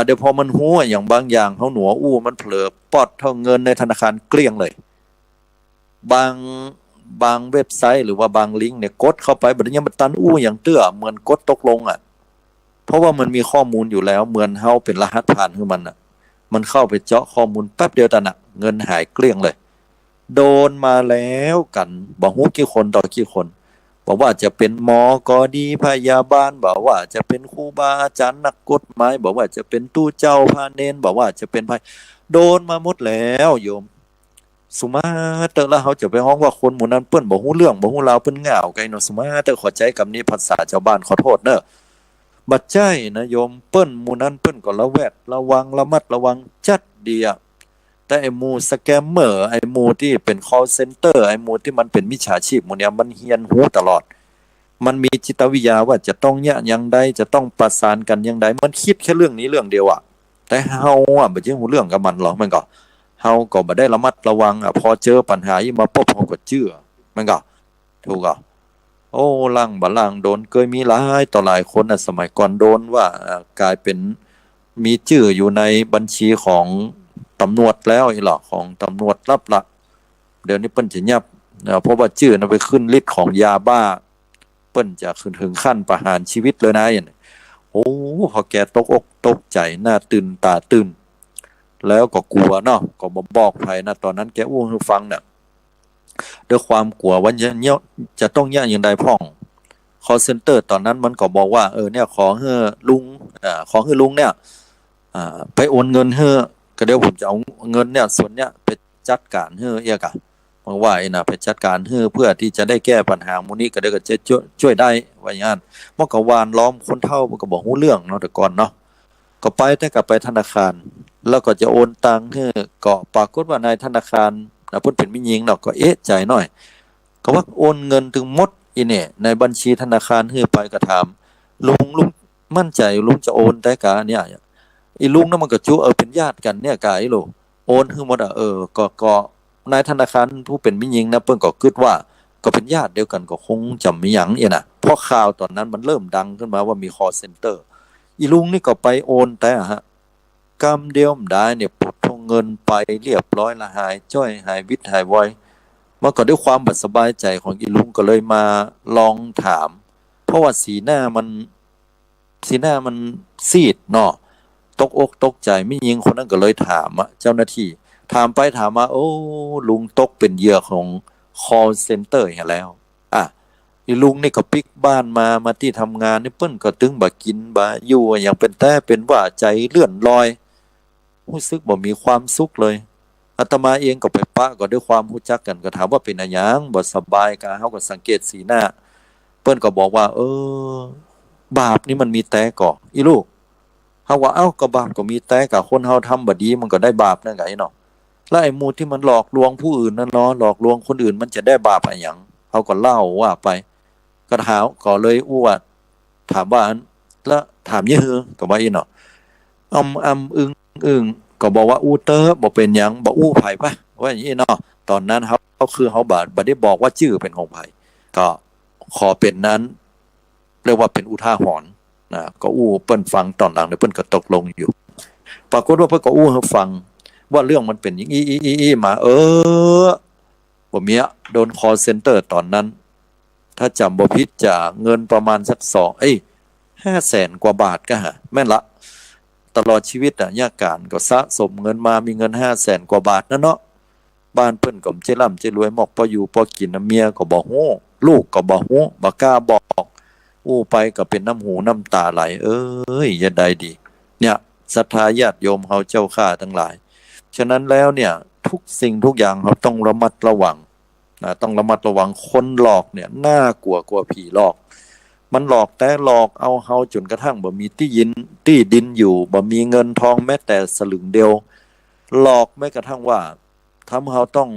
เดี๋ยวพอมันฮู้อย่างบางอย่างเฮาหนัวอู้มันเผลอปอดเท่าเงินในธนาคารเกลี้ยงเลยบางเว็บไซต์หรือว่าบางลิงก์เนี่ยกดเข้าไปบัดนี้มันตันอู้อย่างเตื้อเหมือนกดตกลงเพราะว่ามันมีข้อมูลอยู่แล้วเหมือนเฮาเป็นรหัสผ่านของมันมันเข้าไปเจาะข้อมูลแป๊บเดียวเงินหายเกลี้ยงเลยโดนมาแล้วกันบอกฮู้กี่คนต่อกี่คนบอกว่าจะเป็นหมอก็ดีพยาบาลบอกว่าจะเป็นครูบาอาจารย์นักกฎหมายบอกว่าจะเป็นตู้เจ้าพระเนนบอกว่าจะเป็นโดนมาหมดแล้วโยมสุมาเตอแล้วเฮาจะไปฮ้องว่าคนหมู่นั้นเปิ้นบ่ฮู้เรื่องบ่ฮู้ราวเปิ้นง่าวไกเนาะสุมาเตอขอใจคำนี้ภาษาชาวบ้านขอโทษเด้อบัดใจนะโยมเปิ้นหมู่นั้นเปิ้นก็ระแวดระวังระมัดระวังจัดดีอ่ะแต่ไอ้หมู่สแกมเมอร์ไอ้หมู่ที่เป็น call center ไอ้หมู่ที่มันเป็นมิจฉาชีพหมู่เนี้ยมันเฮียนหูตลอดมันมีจิตวิทยาว่าจะต้องอย่างใดจะต้องประสานกันอย่างใดมันคิดแค่เรื่องนี้เรื่องเดียวอ่ะแต่เฮาบ่ใช่ฮู้เรื่องกับมันหรอกมันก็เฮาก็บ่ได้ระมัดระวังพอเจอปัญหาอีมาปุ๊บเฮาก็เชื่อมันก็ถูกโอ้ลังบ่ลังโดนเคยมีหลายต่อหลายคนสมัยก่อนโดนว่ากลายเป็นมีชื่ออยู่ในบัญชีของตำรวจแล้วอีหรอของตำรวจรับละเดี๋ยวนี้เปิ้นจะยับเพราะว่าชื่อนั้นไปขึ้นลิสต์ของยาบ้าเปิ้นจะขึ้นถึงขั้นประหารชีวิตเลยนะอย่างโอ้พอแกตกอกตกใจหน้าตื่นตาตื่นแล้วก็กลัวเนาะก็บ่บอกใครนะตอนนั้นแกอู้ให้ฟังน่ะด้วยความกลัวว่าจะต้องอย่างใดพ่อง call center ตอนนั้นมันก็บอกว่าเนี่ยขอให้ลุงเนี่ยไปโอนเงินให้ก็เดี๋ยวผมจะเอาเงินเนี่ยส่วนเนี้ยไปจัดการให้เอียกบอกว่าน่ะไปจัดการให้เพื่อที่จะได้แก้ปัญหาหมู่นี้ก็เดี๋ยวก็จะช่วยได้ว่าอย่างนั้นมันก็วานล้อมคนเฒ่ามันก็บ่ฮู้เรื่องเนาะแต่ก่อนเนาะก็ไปแต่ก็ไปธนาคารแล้วก็จะโอนตังค์ให้ก็ปรากฏว่านายธนาคารเพิ่นเป็นผู้หญิงเนาะก็เอ๊ะใจหน่อยก็ว่าโอนเงินถึงหมดอีเนี่ยในบัญชีธนาคารให้ไปก็ถามลุงมั่นใจลุงจะโอนได้กะเนี่ยอีลุงนั้นมันก็จุเป็นญาติกันเนี่ยกะอีโลโอนให้หมดก็นายธนาคารผู้เป็นผู้หญิงนะเพิ่นก็คิดว่าก็เป็นญาติเดียวกันก็คงจำมีหยังอีน่ะเพราะข่าวตอนนั้นมันเริ่มดังขึ้นมาว่ามี call center อีลุงนี่ก็ไปโอนแต่กำเดียวได้เนี่ยปลดเงินไปเรียบร้อยละหายจ้อยหายวิตหายวอย มันก็ด้วยความบัดสบายใจของอีลุงก็เลยมาลองถาม เพราะว่าสีหน้ามันซีดเนาะตกอกตกใจไม่ยิงคนนั้นก็เลยถามเจ้าหน้าที่ถามไปถามมาโอ้ลุงตกเป็นเหยื่อของ call center อย่างแล้วอ่ะอีลุงนี่ก็ปิกบ้านมาที่ทำงานนี่เปิ้นก็ตึงบ่กินบ่อยู่อย่างเป็นแต่เป็นว่าใจเลื่อนลอยรู้สึกบ่มีความสุขเลยอาตมาเองก็ไปปะก็ด้วยความรู้จักกันก็ถามว่าเป็นอะไรหยังบ่สบายกะเฮาก็สังเกตสีหน้าเปิ้นก็บอกว่าบาปนี่มันมีแต่ก่ออีลูกเฮาว่าเอ้าก็บาปก็มีแต่กะคนเฮาทำบ่ดีมันก็ได้บาปนั่นไงเนาะแล้วไอ้หมู่ที่มันหลอกลวงผู้อื่นนั่นเนาะหลอกลวงคนอื่นมันจะได้บาปอะไรหยังเฮาก็เล่าว่าไปก็ถามก็เลยอ้วดถามว่าแล้วถามยี่หือก็ว่าอีเนาะอึ้งก็บอกว่าอู้เตอบ่เป็นหยังบ่อู้ไผปะว่าอย่างนี้เนาะตอนนั้นเขาคือเขาบ่ได้บอกว่าชื่อเป็นของไผก็ขอเป็นนั้นเรียกว่าเป็นอุทาหรณ์นะก็อู้เปิ้นฟังตอนหลังเนี่ยเปิ้นก็ตกลงอยู่ปรากฏว่าเปิ้นก็อู้ให้ฟังว่าเรื่องมันเป็นอย่างอีมาบ่มีโดน call center ตอนนั้นถ้าจำบ่ผิดจะเงินประมาณสัก500,000 กว่าบาทก็ฮะแม่นละตลอดชีวิตยากการก็สะสมเงินมามีเงิน500,000 กว่าบาทนะเนาะบ้านเพิ่นก็เจร่ำเจรวยหมอกพออยู่พอกินเมียก็บ่ฮู้ลูกก็บ่ฮู้บ่กล้าบอกอู้ไปก็เป็นน้ำหูน้ำตาไหลอย่าใดดีเนี่ยศรัทธาญาติโยมเฮาเจ้าข้าทั้งหลายฉะนั้นแล้วเนี่ยทุกสิ่งทุกอย่างเราต้องระมัดระวังนะต้องระมัดระวังคนหลอกเนี่ยน่ากลัวกว่าผีหลอกมันหลอกแต่หลอกเอาเฮาจนกระทั่งบ่มีที่ดินอยู่บ่มีเงินทองแม้แต่สลึงเดียวหลอกแม้กระทั่งว่าทำเฮาต้อง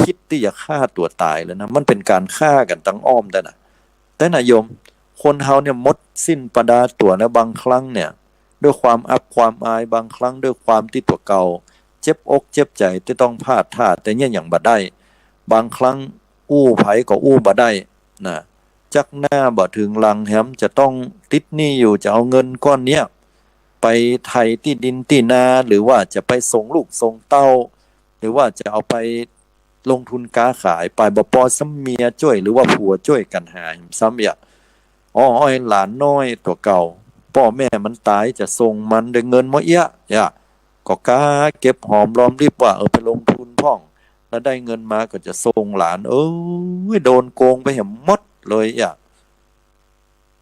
คิดที่จะฆ่าตัวตายเลยนะมันเป็นการฆ่ากันตั้งอ้อมแต่นะโยมคนเฮาเนี่ยมดสิ้นประดาตัวนะบางครั้งเนี่ยด้วยความอับความอายบางครั้งด้วยความที่ตัวเก่าเจ็บอกเจ็บใจที่ต้องพลาดท่าแต่เนี่ยอย่างบ่ได้บางครั้งอู้ไผก็อู้บ่ได้นะจักหน้าบ่ถึงหลังแหมจะต้องติดหนี้อยู่จะเอาเงินก้อนเนี้ยไปไถที่ดินที่นาหรือว่าจะไปส่งลูกส่งเต้าหรือว่าจะเอาไปลงทุนค้าขายไปบ่พอซ้ำเมียช่วยหรือว่าผัวช่วยกันหาซ้ำอย่าอ้อยหลานน้อยตัวเก่าพ่อแม่มันตายจะส่งมันด้วยเงินบ่เอี้ยก็กาเก็บหอมรอมริบว่าไปลงทุนพ่องแล้วได้เงินมาก็จะส่งหลานโดนโกงไปเห็นหมดเลย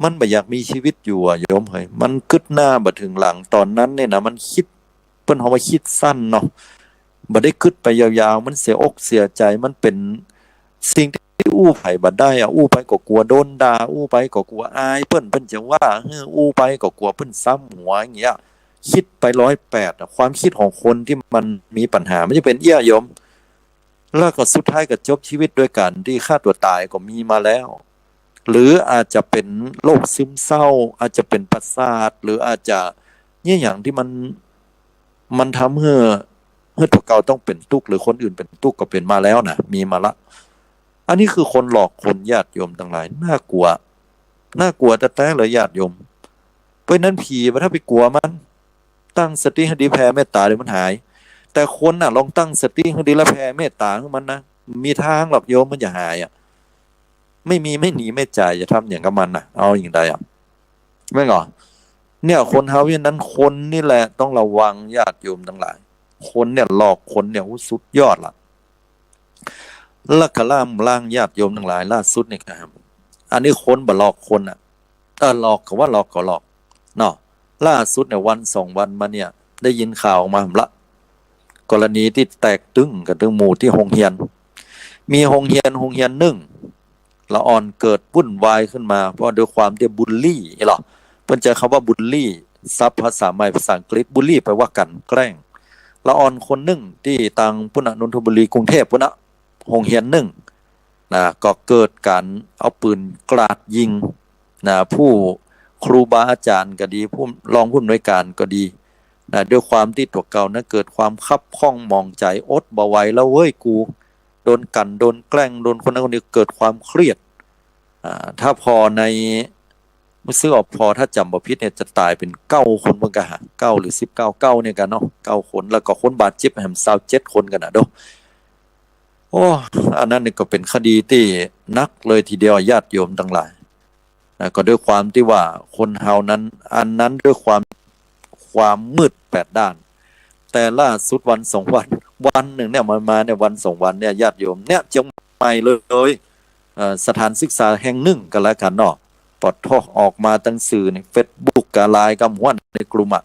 มันบ่อยากมีชีวิตอยู่โยมเฮ้ยมันกึดหน้าบ่ถึงหลังตอนนั้นเนี่ยนะมันคิดเพิ่นเฮาว่าคิดสั้นเนาะบ่ได้คิดไปยาวๆมันเสียอกเสียใจมันเป็นสิ่งที่อู้ไผบ่ได้อู้ไปก็กลัวโดนด่าอู้ไปก็กลัวอายเพิ่นจะว่าอู้ไปก็กลัวเพิ่นซ้ำหัวอย่างเงี้ยคิดไป108ความคิดของคนที่มันมีปัญหามันจะเป็นโยมแล้วก็สุดท้ายก็จบชีวิตด้วยกันที่ฆ่าตัวตายก็มีมาแล้วหรืออาจจะเป็นโรคซึมเศร้าอาจจะเป็นประสาทหรืออาจจะเนี่ยอย่างที่มันทำให้ตัวเก่าต้องเป็นทุกข์หรือคนอื่นเป็นทุกข์ก็เป็นมาแล้วนะมีมาละอันนี้คือคนหลอกคนญาติโยมทั้งหลายน่ากลัวแต่เลยญาติโยมเพราะนั้นผีถ้าไปกลัวมันตั้งสติให้ดีแผ่เมตตาเดี๋ยวมันหายแต่คนลองตั้งสติให้ดีแล้วแผ่เมตตาให้มันนะมีทางหรอกโยมมันจะหายไม่มีไม่หนีไม่จ่ายจะทำอย่างกับมันเอาอย่างใดไม่หรอเนี่ยคนเฮาอย่างนั้นคนนี่แหละต้องระวังญาติโยมทั้งหลายคนเนี่ยหลอกคนเนี่ยสุดยอดล่ะลักขล่างญาติโยมทั้งหลายล่าสุดนี่ครับอันนี้คนบ่หลอกคนหลอกก็ว่าหลอกก็หลอกเนาะล่าสุดเนี่ยวัน2 วันมาเนี่ยได้ยินข่าวออกมาละกรณีที่แตกตึ้งกันตึ้งหมู่ที่โรงเรียนมีโรงเรียนหนึ่งละอ่อนเกิดวุ่นวายขึ้นมาเพราะด้วยความที่บูลลี่หรอเพิ่นจะคำว่าบูลลี่ซับภาษาใหม่ภาษาอังกฤษบูลลี่แปลว่ากันแกล้งละอ่อนคนหนึ่งที่ตังพุ่นนนทบุรีกรุงเทพพุ่นโรงเรียนหนึ่งก็เกิดการเอาปืนกราดยิงผู้ครูบาอาจารย์ก็ดีผู้รองผู้อำนวยการก็ดีด้วยความที่ตัวเก่านั้นเกิดความคับข้องมองใจอดบ่ไหวแล้วเว้ยกูโดนกันโดนแกล้งโดนคนนั้นคนนี้เกิดความเครียดถ้าพอในมื้อซื้อออกพอถ้าจำบ่ผิดเนี่ยจะตายเป็น9 คนเบิ่งกะหา9หรือ19เนี่ยกันเนาะ9 คนแล้วก็คนบาดเจ็บแฮม27 คนกันเด้อ โอ้อันนั้นนี่ก็เป็นคดีที่นักเลยทีเดียวญาติโยมทั้งหลายนะก็ด้วยความที่ว่าคนเฮานั้นอันนั้นด้วยความมืดแปดด้านแต่ล่าสุดวันสองวันหนึ่งเนี่ยมาเนี่ยวันสองวันเนี่ยญาติโยมเนี่ยเชียงใหม่เลยสถานศึกษาแห่งหนึ่งกันแล้วกันเนาะปอดท่อออกมาตั้งสื่อใน Facebook กับไลน์กับวันในกลุ่มอะ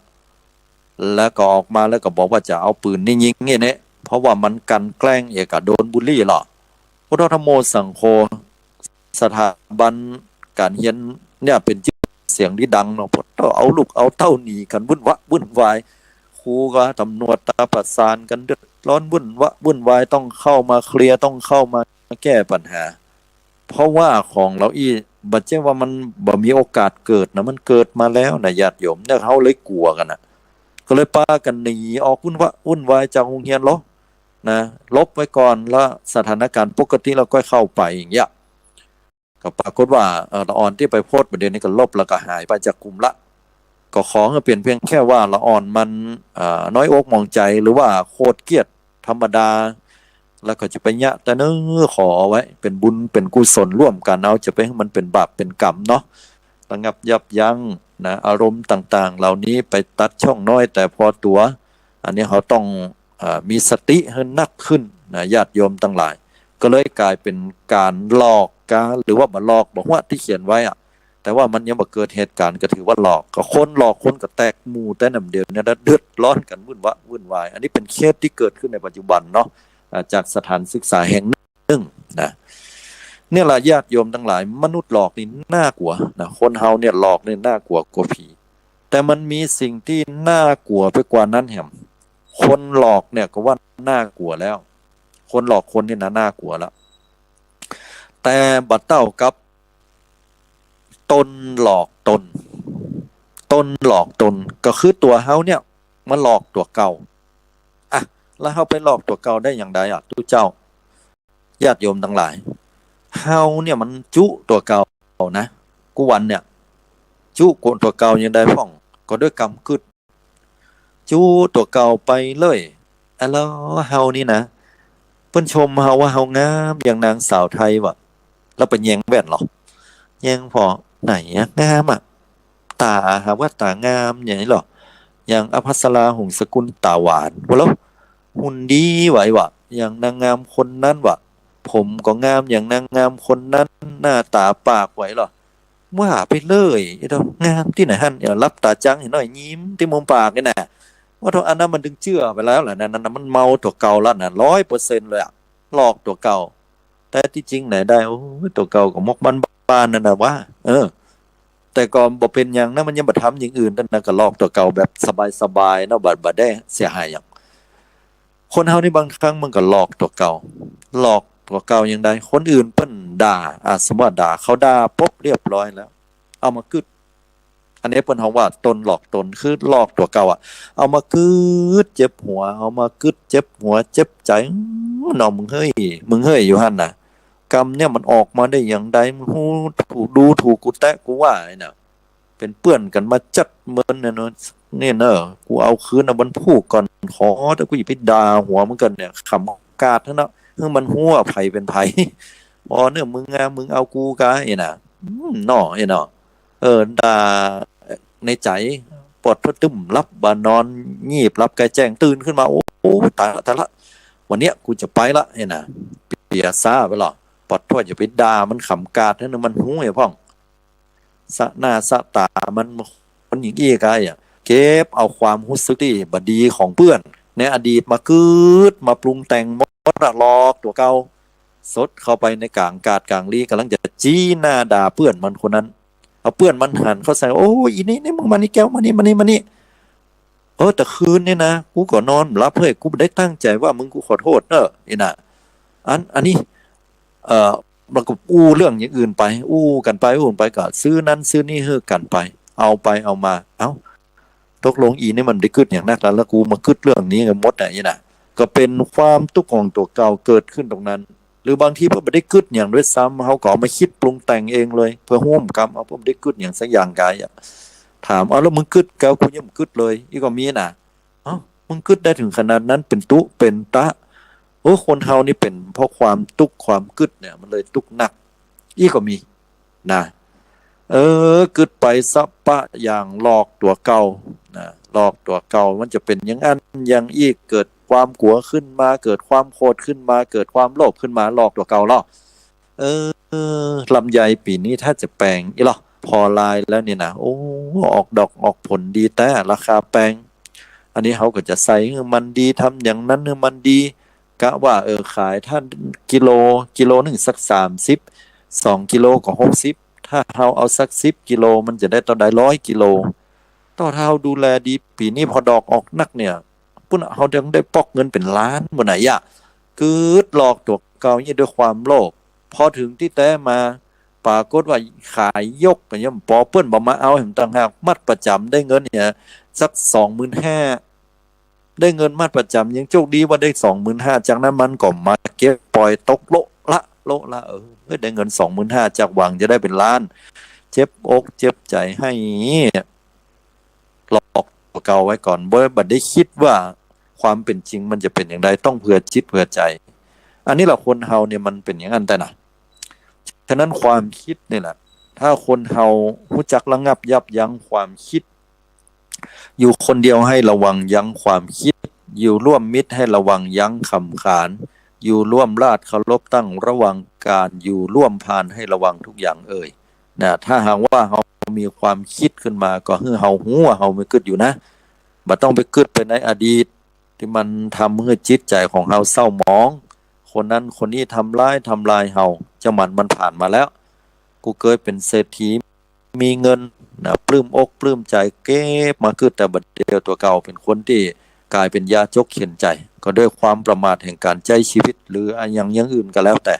แล้วก็ออกมาแล้วก็บอกว่าจะเอาปืนนี่ยิงเนี่ยเพราะว่ามันกันแกล้งเอกโดนบูลลี่หรอพุทธธรรมโมสังโฆสถาบันการเรียนเนี่ยเป็นชื่อเสียงที่ดังเนาะพอเอาลูกเอาเต้าหนีกันวุ่นวายครูก็ตำรวจตาประสานกันเดือดร้อนวุ่นวายต้องเข้ามาเคลียร์ต้องเข้ามาแก้ปัญหาเพราะว่าของเราบัดเจ้ว่ามันบ่มีโอกาสเกิดนะมันเกิดมาแล้วนะญาติโยมเนี่ยเขาเลยกลัวกันนะก็เลยป้ากันหนีออกวุ่นวายจากโรงเรียนหรอนะลบไว้ก่อนแล้วสถานการณ์ปกติเราก็เข้าไปอย่างเงี้ยก็ปรากฏว่าละออนที่ไปโพสต์ประเด็นนี้ก็ลบแล้วก็หายไปจากกลุ่มละก็ขอให้เปลี่ยนเพียงแค่ว่าละออนมันน้อยอกมองใจหรือว่าโคตรเกลียดธรรมดาแล้วก็จะไปยะแต่เนื้อขอไว้เป็นบุญเป็นกุศลร่วมกันเอาจะไปให้มันเป็นบาปเป็นกรรมเนาะระงับยับยั้งนะอารมณ์ต่างๆเหล่านี้ไปตัดช่องน้อยแต่พอตัวอันนี้เขาต้องมีสติให้นักขึ้นนะญาติโยมทั้งหลายก็เลยกลายเป็นการหลอกการหรือว่ามาหลอกบอกว่าที่เขียนไว้อะแต่ว่ามันยังมาเกิดเหตุการณ์ก็ถือว่าหลอกก็คนหลอกคนก็แตกหมู่แต่นำเดียวเนี่ยเดือดร้อนกันวุ่นวายอันนี้เป็นเคสที่เกิดขึ้นในปัจจุบันเนาะจากสถานศึกษาแห่งหนึ่งนะเนี่ยแหละญาติโยมทั้งหลายมนุษย์หลอกนี่น่ากลัวนะคนเฮาเนี่ยหลอกนี่น่ากลัวกว่าผีแต่มันมีสิ่งที่น่ากลัวไปกว่านั้นแหมคนหลอกเนี่ยก็ว่าน่ากลัวแล้วคนหลอกคนนี่น่ากลัวแล้วแต่บัดเต้ากับตนหลอกตนหลอกตนก็คือตัวเฮาเนี่ยมาหลอกตัวเก่าอ่ะแล้วเฮาไปหลอกตัวเก่าได้อย่างไรอ่ะทุกเจ้าญาติโยมทั้งหลายเฮาเนี่ยมันจุตัวเก่านะกูวันเนี่ยจุโกนตัวเก่ายังได้พ่องก็ด้วยกรรมกึดจุตัวเก่าไปเลยแล้วเฮานี่นะเพิ่นชมเฮาว่าเฮางามอย่างนางสาวไทยวะแล้วเป็นแยงแว่นหรอแยงพอไหนอะงามอ่ะตาหาว่าตางามอย่างนี้หรออย่างอภัสราหงสกุลตาหวานว่าแล้วหุ่นดีไหววะอย่างนางงามคนนั้นวะผมก็งามอย่างนางงามคนนั้นหน้าตาปากไหวหรอว่าไปเลยเรางามที่ไหนฮั่นรับตาจังเห็นหน่อยยิ้มที่มุมปากนี่นะว่าอันนั้นมันดึงเชื่อไปแล้วแหละนั่นมันเมาตัวเก่าแล้วนะ100%เลยอะหลอกตัวเก่าแต่ที่จริงไหนได้โอ้ตัวเก่าก็มกบ้านนั่นนะว่าแต่ก่อนบ่เป็นอย่างนั้นมันยังบ่ทำอย่างอื่นนั่นนะก็ลอกตัวเก่าแบบสบายๆเนาะบ่ได้เสียหายอย่างคนเฮานี่บางครั้งมันก็หลอกตัวเก่าหลอกตัวเก่าอย่างใดคนอื่นเพิ่นด่าสมมุติด่าเขาด่าปุ๊บเรียบร้อยแล้วเอามากึดอันนี้เพิ่นเฮาว่าตนหลอกตนคือหลอกตัวเก่าอ่ะเอามากึดเจ็บหัวเอามากึดเจ็บหัวเจ็บใจน้องมึงเฮ้ยอยู่หั่นน่ะกรรมเนี่ยมันออกมาได้อย่างใดมึงถูกกูแตะกูว่าไอ้น่ะเป็นเปื้อนกันมาจัดเหมือนเนี่ยเนาะนี่เนอะกูเอาคืนเอามันพูดก่อนขอแต่กูอย่าไปด่าหัวมึงกันเนี่ยขำกาดเท่านั้นเมื่อมันหัวไผเป็นไผพอเนี่ยมึงมึงเอากูกะไอ้น่ะหน่อไอ้เนาะด่าในใจปวดพตึ้มรับบานอนงีบรับไกแจ้งตื่นขึ้นมาโอ้ตายละวันเนี้ยกูจะไปละไอ้น่ะเปียซ่าไปหรอปอดพ่ออย่าไปด่ามันขำกาดให้มันหู้ไอ้พ่องสะหน้าสะตามันคนอย่างอี้กายอ่ะเก็บเอาความรู้สึกที่บดีของเพื่อนในอดีตมามาปรุงแต่งมดหลอกตัวเก่าสดเข้าไปในกลางกาดกลางลีกำลังจะจี้หน้าด่าเพื่อนมันคนนั้นเอาเพื่อนมันหันเขาใส่โอ้ยอีนี่มึงมานี่แก้วมานี่แต่คืนนี่นะกูก็นอนรับเฮ้ยกูได้ตั้งใจว่ามึงกูขอโทษไอ้น่ะอันนี้เราก็เรื่องอย่างอื่นไปกันไปก็ซื้อนั้นซื้อนี่เฮ้อกันไปเอามาตกลงอีนี่มันได้กึดอย่างนักแล้วกูมากึดเรื่องนี้กับมดนี่น่ะก็เป็นความทุกข์ของตัวเก่าเกิดขึ้นตรงนั้นหรือบางทีเพิ่นบ่ได้กึดอย่างด้วยซ้ำเฮาก็มาคิดปรุงแต่งเองเลยเพื่อร่วมกรรมเอาเพิ่นได้กึดอย่างสักอย่างกายถามแล้วมึงกึดเก่ากูยังกึดเลยอีก็มีน่ะมึงกึดได้ถึงขนาดนั้นเป็นตุเป็นตะ คนเฮานี่เป็นเพราะความทุกข์ความกึดเนี่ยมันเลยทุกข์หนักอีกก็มีนะกึดไปสับปะอย่างหลอกตัวเก่านะหลอกตัวเก่ามันจะเป็นอย่างนั้นอย่างอีกเกิดความกลัวขึ้นมาเกิดความโกรธขึ้นมาเกิดความโลภขึ้นมาหลอกตัวเก่าหรอลำไยปีนี้ถ้าจะแปลงอีหรอพอลายแล้วเนี่ยนะออกดอกออกผลดีแต่ราคาแปลงอันนี้เขาก็จะใส่มันดีทำอย่างนั้นมันดีกะว่าขายถ้ากิโลหนึ่งสัก32 กิโลก็60ถ้าเราเอาสัก10 กิโลมันจะได้ต่อได้100 กิโลต่อถ้าเราดูแลดีปีนี้พอดอกออกนักเนี่ยปุ่นเขายังได้ปอกเงินเป็นล้านบนไหนอะคือหลอกตัวเก่าเนี่ยด้วยความโลภพอถึงที่แต้มาปรากฏว่าขายยกกันยังปอเปิ้นบอกมาเอาเห็นต่างหากมัดประจำได้เงินเนี่ยสัก25,000ได้เงินมัดประจำยังโชคดีว่าได้25,000จากนั้นมันก็มาเก็บปล่อยตกโละละได้เงิน25,000จากหวังจะได้เป็นล้านเจ็บอกเจ็บใจให้หลอกเก่าไว้ก่อนบ่บัดได้คิดว่าความเป็นจริงมันจะเป็นอย่างไรต้องเผื่อจิตเผื่อใจอันนี้แหละคนเฮาเนี่ยมันเป็นอย่างนั้นแต่นะฉะนั้นความคิดนี่แหละถ้าคนเฮารู้จักระงับยับยั้งความคิดอยู่คนเดียวให้ระวังยั้งความคิดอยู่ร่วมมิตรให้ระวังยั้งคำขานอยู่ร่วมราชเคารพตั้งระวังการอยู่ร่วมพานให้ระวังทุกอย่างนะถ้าหากว่าเฮามีความคิดขึ้นมาก็ให้เฮาหูว่าเฮาไม่กึดอยู่นะบ่ต้องไปกึดไปในอดีตที่มันทำให้จิตใจของเฮาเศร้าหมองคนนั้นคนนี้ทำลายเฮาจะมันผ่านมาแล้วกูเคยเป็นเศรษฐีมีเงินนะปลื้มอกปลื้มใจเก็บมาคือแต่บัดเดียวตัวเก่าเป็นคนที่กลายเป็นยาจกเข็นใจก็ด้วยความประมาทแห่งการใจชีวิตหรืออย่างอื่นก็แล้วแต่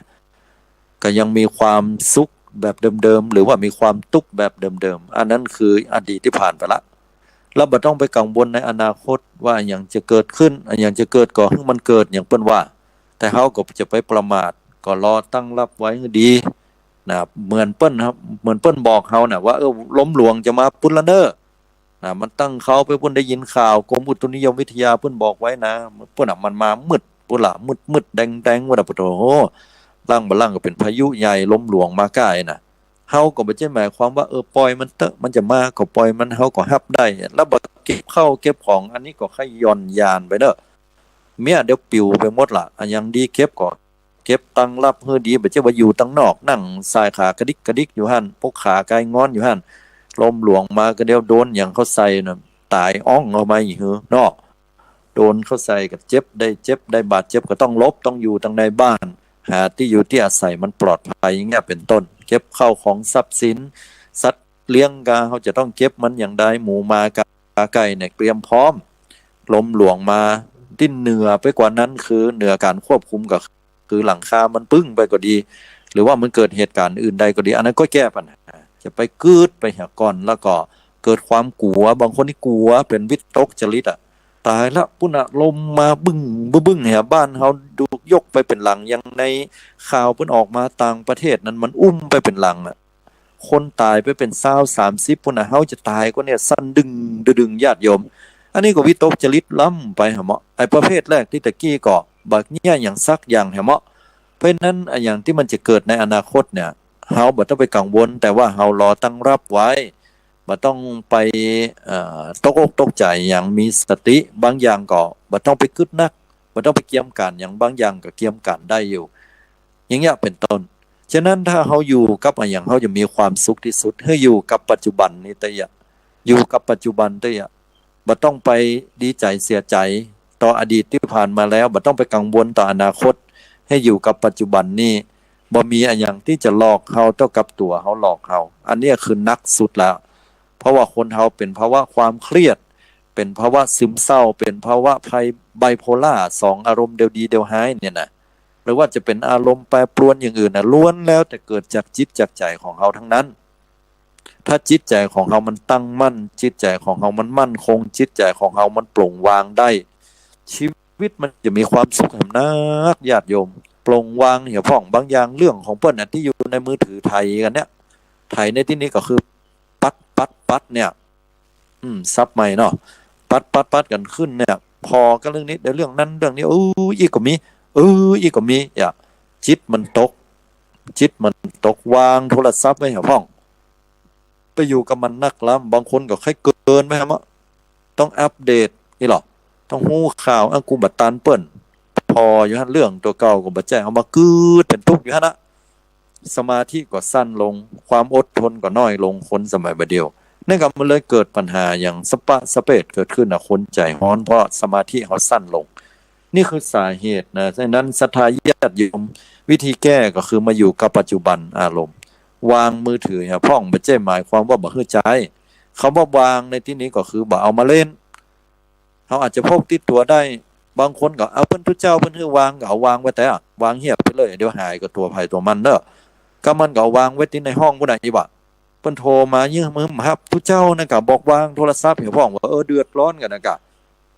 ก็ยังมีความสุขแบบเดิมๆหรือว่ามีความทุกข์แบบเดิมๆอันนั้นคืออดีตที่ผ่านไปละเราบ่ต้องไปกังวลในอนาคตว่าอย่างจะเกิดขึ้นอย่างจะเกิดก็ให้มันเกิดอย่างเปิ้นว่าแต่เฮาก็จะไปประมาทก็รอตั้งรับไว้ให้ดีนะเหมือนเปิ้นครับเหมือนเปิ้นบอกเฮาน่ะว่าล้มหลวงจะมาพุ่นละเด้อนะมันตั้งเขาไปเปิ้นได้ยินข่าวกรมอุตุนิยมวิทยาเปิ้นบอกไว้นะเปิ้นมันมามืดพุ่นล่ะมืดแดงๆว่าดะปะโตล่างบ่ล่างก็เป็นพายุใหญ่ล้มหลวงมาใกล้น่ะเฮาก็บ่ใช่หมายความว่าปล่อยมันเถอะมันจะมาก็ปล่อยมันเฮาก็รับได้แล้วบ่เก็บเข้าเก็บของอันนี้ก็ค่อยย่อนยานไปเด้อเมียเดี๋ยวปิวไปหมดล่ะอันยังดีเก็บก่อนเก็บตังรับเฮือดีบ่ใช่ว่าอยู่ตังนอกนั่งสายขากระดิกอยู่หั่นพกขากายงอนอยู่หั่นลมหลวงมาก็เดี๋ยวโดนอย่างเขาใส่น่ะตายอ้องเอามาอีกเนาะโดนเขาใส่ก็เจ็บได้บาดเจ็บก็ต้องลบต้องอยู่ตังในบ้านหาที่อยู่ที่อาศัยมันปลอดภัยอย่างเงี้ยเป็นต้นเก็บเข้าของทรัพย์สินสัตว์เลี้ยงกาเขาจะต้องเก็บมันอย่างใดหมูมากาไก่เนี่ยเตรียมพร้อมลมหลวงมาที่เหนือไปกว่านั้นคือเหนือการควบคุมกับคือหลังคามันปึ้งไปก็ดีหรือว่ามันเกิดเหตุการณ์อื่นใดก็ดีอันนั้นก็แก้ปัญหาจะไปกืดไปหาก่อนแล้วก็เกิดความกลัวบางคนที่กลัวเป็นวิตกจริตตายละปุ่นลมมาบึ้งเนี่ยบ้านเฮาดูยกไปเป็นหลังยังในข่าวเพิ่นออกมาต่างประเทศนั้นมันไปเป็นหลังคนตายไปเป็น20-30ปุ่นเฮาจะตายก็เนี่ยสั่นดึงญาติโยมอันนี้ก็วิตกจริตล้ำไปหะเหมาะไอ้ประเภทแรกที่ตะกี้ก็บักเนี่ยอย่างซักอย่างหะเหมาะเพราะนั้นอย่างที่มันจะเกิดในอนาคตเนี่ยเฮาบ่ต้องไปกังวลแต่ว่าเฮารอตั้งรับไว้บ่ต้องไปตกอกตกใจอย่างมีสติบางอย่างก็บ่ต้องไปกึดนักบ่ต้องไปเกี่ยมกันอย่างบางอย่างก็เกี่ยมกันได้อยู่อย่างเงี้ยเป็นต้นฉะนั้นถ้าเฮาอยู่กับอย่างเฮาจะมีความสุขที่สุดให้อยู่กับปัจจุบันนี้แต่อยู่กับปัจจุบันแต่บ่ต้องไปดีใจเสียใจต่ออดีตที่ผ่านมาแล้วบ่ต้องไปกังวลต่ออนาคตให้อยู่กับปัจจุบันนี้บ่มีอย่างที่จะหลอกเฮาเท่ากับตัวเฮาหลอกเฮาอันนี้คือนักสุดแล้วเพราะว่าคนเฮาเป็นภาวะความเครียดเป็นภาวะซึมเศร้าเป็นภาวะภัยไบโพล่า2อารมณ์เดียวดีเดียวหายเนี่ยนะหรือว่าจะเป็นอารมณ์แปรปรวนอย่างอื่นล้วนแล้วแต่เกิดจากจิตจากใจของเฮาทั้งนั้นถ้าจิตใจของเฮามันตั้งมั่นจิตใจของเฮามันมั่นคงจิตใจของเฮามันปลงวางได้ชีวิตมันจะมีความสุขแห่งนักญาติโยมปลงวางเหี่ยวพ่องบางอย่างเรื่องของเปิ้นที่อยู่ในมือถือไทยกันเนี่ยไทยในที่นี้ก็คือปัดเนี่ยซับใหม่เนาะปัดกันขึ้นเนี่ยพอกันเรื่องนี้เดี๋ยวเรื่องนั้นเรื่องนี้อีกก็มี อีกก็มีอย่าจิตมันตกวางโทรศัพท์ไว้เหรอพ่องไปอยู่กับมันนักล้ำบางคนก็ค่อยเกินไหมครับต้องอัปเดตนี่หรอต้องหู้ข่าวอังกูบัตตันเปิ้นพออยู่ฮะเรื่องตัวเก่าก็บัดแจ้งเอามากืดเป็นทุกข์อยู่ฮะนะสมาธิก็สั้นลงความอดทนก็น้อยลงคนสมัยบัดเดียวนั่นก็มันเลยเกิดปัญหาอย่างสปะสเปดเกิดขึ้นนะคนใจฮ้อนเพราะสมาธิเขาสั้นลงนี่คือสาเหตุนะฉะนั้นศรัทธาญาติโยมวิธีแก้ก็คือมาอยู่กับปัจจุบันอารมณ์วางมือถือพ่องบ่ใช่หมายความว่าบ่ฮื้อใจเขาว่าวางในที่นี้ก็คือบ่เอามาเล่นเขาอาจจะพกติดตัวได้บางคนก็เอาเพิ่นทุเจ้าเพิ่นฮื้อวางก็เอาวางไว้แต่วางเหียบไปเลยเดี๋ยวหายก็ตัวภัยตัวมันเด้อก็มันก็วางไว้ที่ในห้องบ่ได้อีบ่เพิ่นโทรมายืมมือครับทุเจ้านั่นก็บอกวางโทรศัพท์ให้พ่องว่าเดือดร้อนกันนะกะ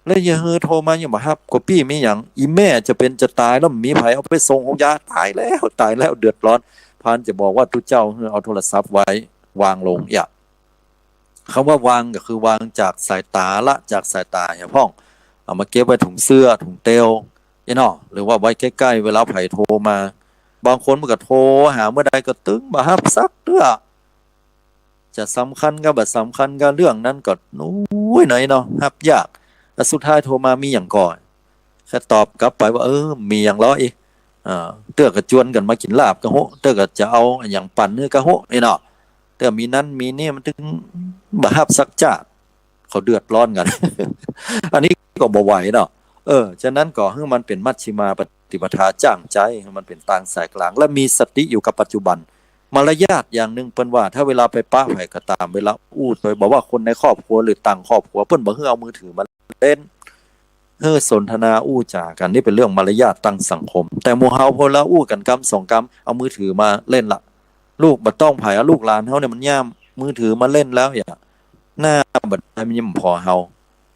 แล้วอย่าโทรมาอย่ามาครับก็ปี้มีหยังอีแม่จะเป็นจะตายแล้วมีไผเอาไปส่งโรงพยาบาลตายแล้วเดือดร้อนพานจะบอกว่าทุเจ้าเอาโทรศัพท์ไว้วางลงอย่าคำว่าวางก็คือวางจากสายตาละจากสายตาอย่าพ่องเอามาเก็บไว้ถุงเสื้อถุงเตลเนาะหรือว่าไว้ใกล้ๆเวลาไผโทรมาบางคนมันก็โทรหาเมื่อใดก็ตึงบ่รับซักเด้อจะสำคัญก็บ่สำคัญก็เรื่องนั้นก็นู้ยไหนเนาะรับยากแต่สุดท้ายโทรมามีอย่างก่อนแค่ตอบกลับไปว่ามีอย่างร้อยเตื้อก็จวนกันมากินลาบกะโหเตื้อก็จะเอาอย่างปั่นเนื้อกะโหนี่เนาะเตื้อมีนั้นมีนี่มันถึงบ่รับซักจ้าเขาเดือดร้อนกัน อันนี้ก็บ่ไหวเนาะฉะนั้นก็ให้มันเป็นมัชฌิมาปฏิปทาจ้างใจให้มันเป็นต่างสายกลางและมีสติอยู่กับปัจจุบันมารยาทอย่างนึงเปิ้นว่าถ้าเวลาไปป้าไผก็ตามเวลาอู้โดยบอกว่าคนในครอบครัวหรือต่างครอบครัวเปิ้นบ่ให้เอามือถือมาเล่นสนทนาอู้จากันนี่เป็นเรื่องมารยาทตั้งสังคมแต่หมู่เฮาพอละอู้กันกำ2กำเอามือถือมาเล่นละลูกบ่ต้องไผลูกหลานเฮาเนี่ยมันย่ามมือถือมาเล่นแล้วอย่าหน้าบัดมันยังพอเฮา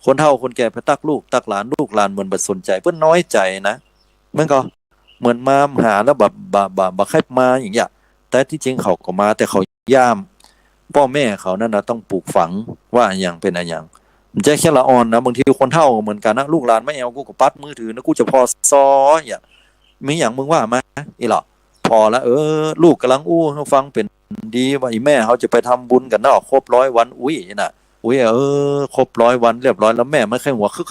คนเฒ่าคนแก่ไปตักลูกตักหลานลูกหลานเหมือนบ่สนใจเพิ่นน้อยใจนะมันก็เหมือนมาหาแล้วบ่ใครมาอย่างเงี้ยแต่ที่จริงเขาก็มาแต่เขาย่ามพ่อแม่เขานั่นน่ะต้องปลูกฝังว่าอย่างเป็นอะไรอย่างมันจะแค่ละอ่อนนะบางทีคนเฒ่าเหมือนกันนะลูกหลานไม่เอากูก็ปัดมือถือนะกูจะพอซออย่ามีอย่างมึงว่ามาอีหล่ะพอละลูกกำลังอู้ให้ฟังเป็นดีว่าอีแม่เขาจะไปทำบุญกันเนาะครบ100 วันอุ้ยน่ะอุ้ยครบ100 วันเรียบร้อยแล้วแม่ไม่เคยหัวคึก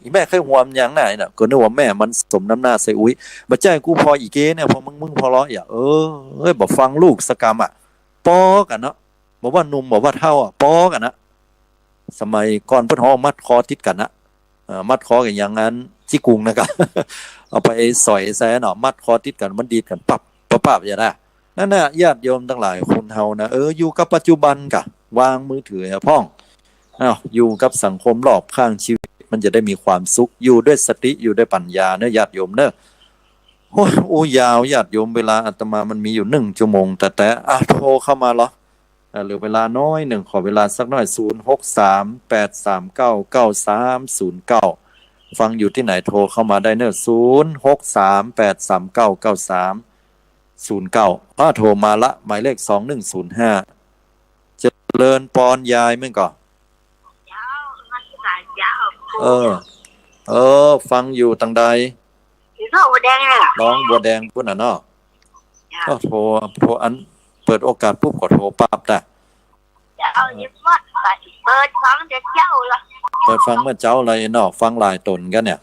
อีแม่เคยหัวมันอย่างไหนน่ะก็นึกว่าแม่มันสมน้ำหน้าใส่อุ้ยบ่ใจกูพออีเกเนี่ยพอมึงพอร้อยอย่าบ่ฟังลูกสกรรมปอกันเนาะบอกว่าหนุ่มบอกว่าเฒ่าปอกันนะสมัยก่อนเพิ่นฮ้อมัดคอติดกันนะมัดคอกันอย่างนั้นที่กรุงนะครับ เอาไปสอยแซเนาะมัดคอติดกันมันดีดกันปั๊บอย่างนั้นนั่นน่ะญาติโยมทั้งหลายคนเฮานะอยู่กับปัจจุบันกะวางมือถือพ่องอยู่กับสังคมรอบข้างชีวิตมันจะได้มีความสุขอยู่ด้วยสติอยู่ด้วยปัญญาเนอะญาติโยมเนอะโอ้ยาวญาติโยมเวลาอาตมามันมีอยู่1 ชั่วโมงแต่โทรเข้ามาเหรอหรือเวลาน้อย1ขอเวลาสักหน่อย0638399309ฟังอยู่ที่ไหนโทรเข้ามาได้เนอะ0638399309โทรมาละหมายเลข2105เจริญปอนยายมั้งก่อฟังอยู่ตังใดน้องบัวแดงพุ่นน่ะเนาะก็โทรอันเปิดโอกาสปุ๊บก็โทรปั๊บได้เปิดฟังเมื่อเจ้าอะไรเนาะฟังหลายตนกันเนี่ย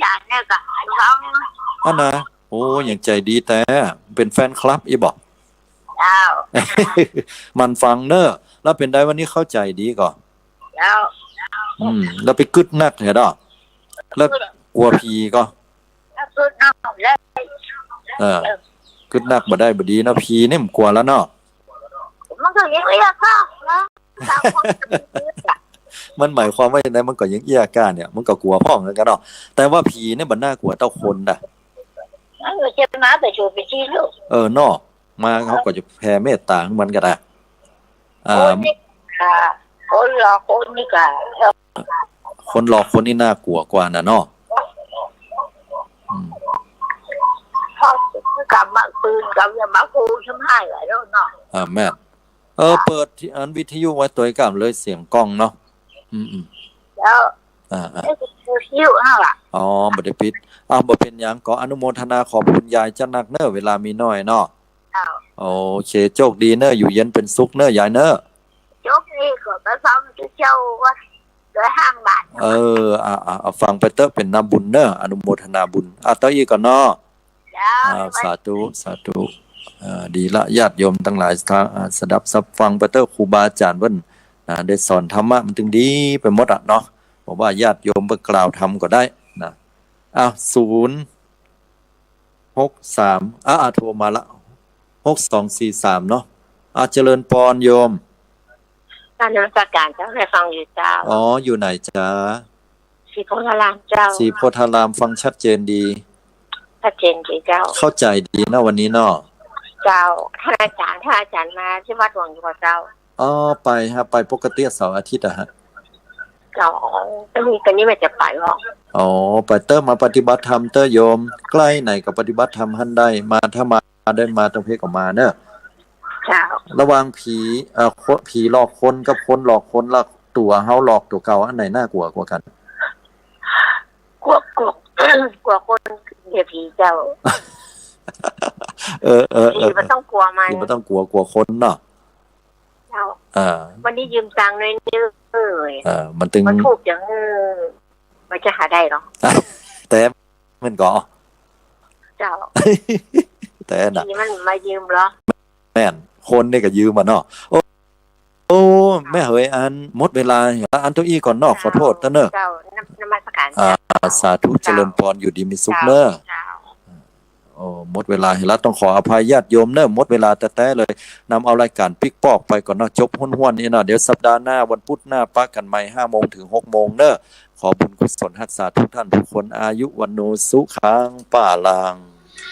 อย่างเนี่ยก็ฟังอันนะโอ้อย่างใจดีแต่เป็นแฟนคลับอีบอกมันฟังเนอะแล้วเป็นได้วันนี้เข้าใจดีก่อนแล้วไปกึดนักเหรอแล้วกลัวผีก็กึดนักบ่ได้บ่ดีเนาะผีนี่มันกลัวแล้วเนาะมันก็ยังเอี้ยก้านะมันหมายความว่าอย่างไรมันก็ยังเอี้ยก้าเนี่ยมันก็กลัวพ้องกันเนาะแต่ว่าผีเนี่ยมันน่ากลัวเท่าคนน่ะจะมาไปช่วยไปชี้ลูกเนาะมาเขาก็จะแผ่เมตตาของมันก็ได้คนหลอกคนนี่ก็คนหลอกคนนี่น่ากลัวกว่าน่ะเนาะกับมาปืนกับยามาคูชุ่มให้ไว้แล้วเนาะแม่เปิดที่อันวิทยุไว้ตัวกับเลยเสียงกล้องเนาะแล้ว หิวเอาล่ะอ๋อบ่ได้ปิดบ่เป็นหยังก็อนุโมทนาขอบคุณยายจักนักเน้อเวลามีน้อยเนาะเจ้าโอเคโชคดีเน้ออยู่เย็นเป็นสุขเน้อยายเน้อจบนี่ก็ไปฟังที่เจ้าว่า105 บาทฟังไปเตอะเป็นน้ำบุญเน้ออนุโมทนาบุญต่ออีกก่อนเนาะเจ้าสาธุสาธุดีละญาติโยมทั้งหลายสดับซับฟังไปเตอะครูบาอาจารย์เพิ่นได้สอนธรรมะมันถึงดีไปหมดอ่ะเนาะบอกว่าญาติโยมไปกล่าวธรรมก็ได้นะ063โทรมาละ6243เนาะเจริญพรโยมการนมัสการเจ้าให้ฟังอยู่เจ้าอยู่ไหนจ๊ะศรีโพธารามเจ้าศรีโพธารามฟังชัดเจนดีชัดเจนดีเจ้าเข้าใจดีนะวันนี้เนาะเจ้าถ้าอาจารย์มาที่วัดหลวงอยู่กับเจ้าไปฮะไปปกติเสาร์อาทิตย์ฮะเจ้าตอนนี้มันจะไปหรอไปเตอร์มาปฏิบัติธรรมเตอร์โยมใกล้ไหนกับปฏิบัติธรรมหันได้มาถ้ามาได้มาตรงเพศก็มาเนอะระหว่างผีหลอกคนกับคนหลอกคนละตัวเฮาหลอกตัวเก่าอันไหนน่ากลัวกว่ากันกลัวคนเดี๋ยวผีเจ้าผีมันต้องกลัวมันผีมันต้องกลัวคนเนาะเจ้าวันนี้ยืมตังค์หน่อยนึงมันตึงมันถูกจังมันจะหาได้หรอแต่มันก็เจ้าแต่น่ะมันมายืมเหรอแม่นคนนี่ก็ยืมมาเนาะโอ้แม่เฮยอันหมดเวลาอันตัวอี้ก่อนนอกขอโทษเนอะเจ้านมัสการสาธุเจริญพรอยู่ดีมีสุขเนอะหมดเวลาแล้วต้องขออภัยญาติโยมเนอะหมดเวลาแต่เลยนำเอารายการปิกปอกไปก่อนเนาะจบห้วนๆนี่เนาะเดี๋ยวสัปดาห์หน้าวันพุธหน้าปะกันใหม่ 5:00 นถึง 6:00 นเนอะขอบุญกุศลรักษาทุกท่านทุกคนอายุวันโนสุขังปะลัง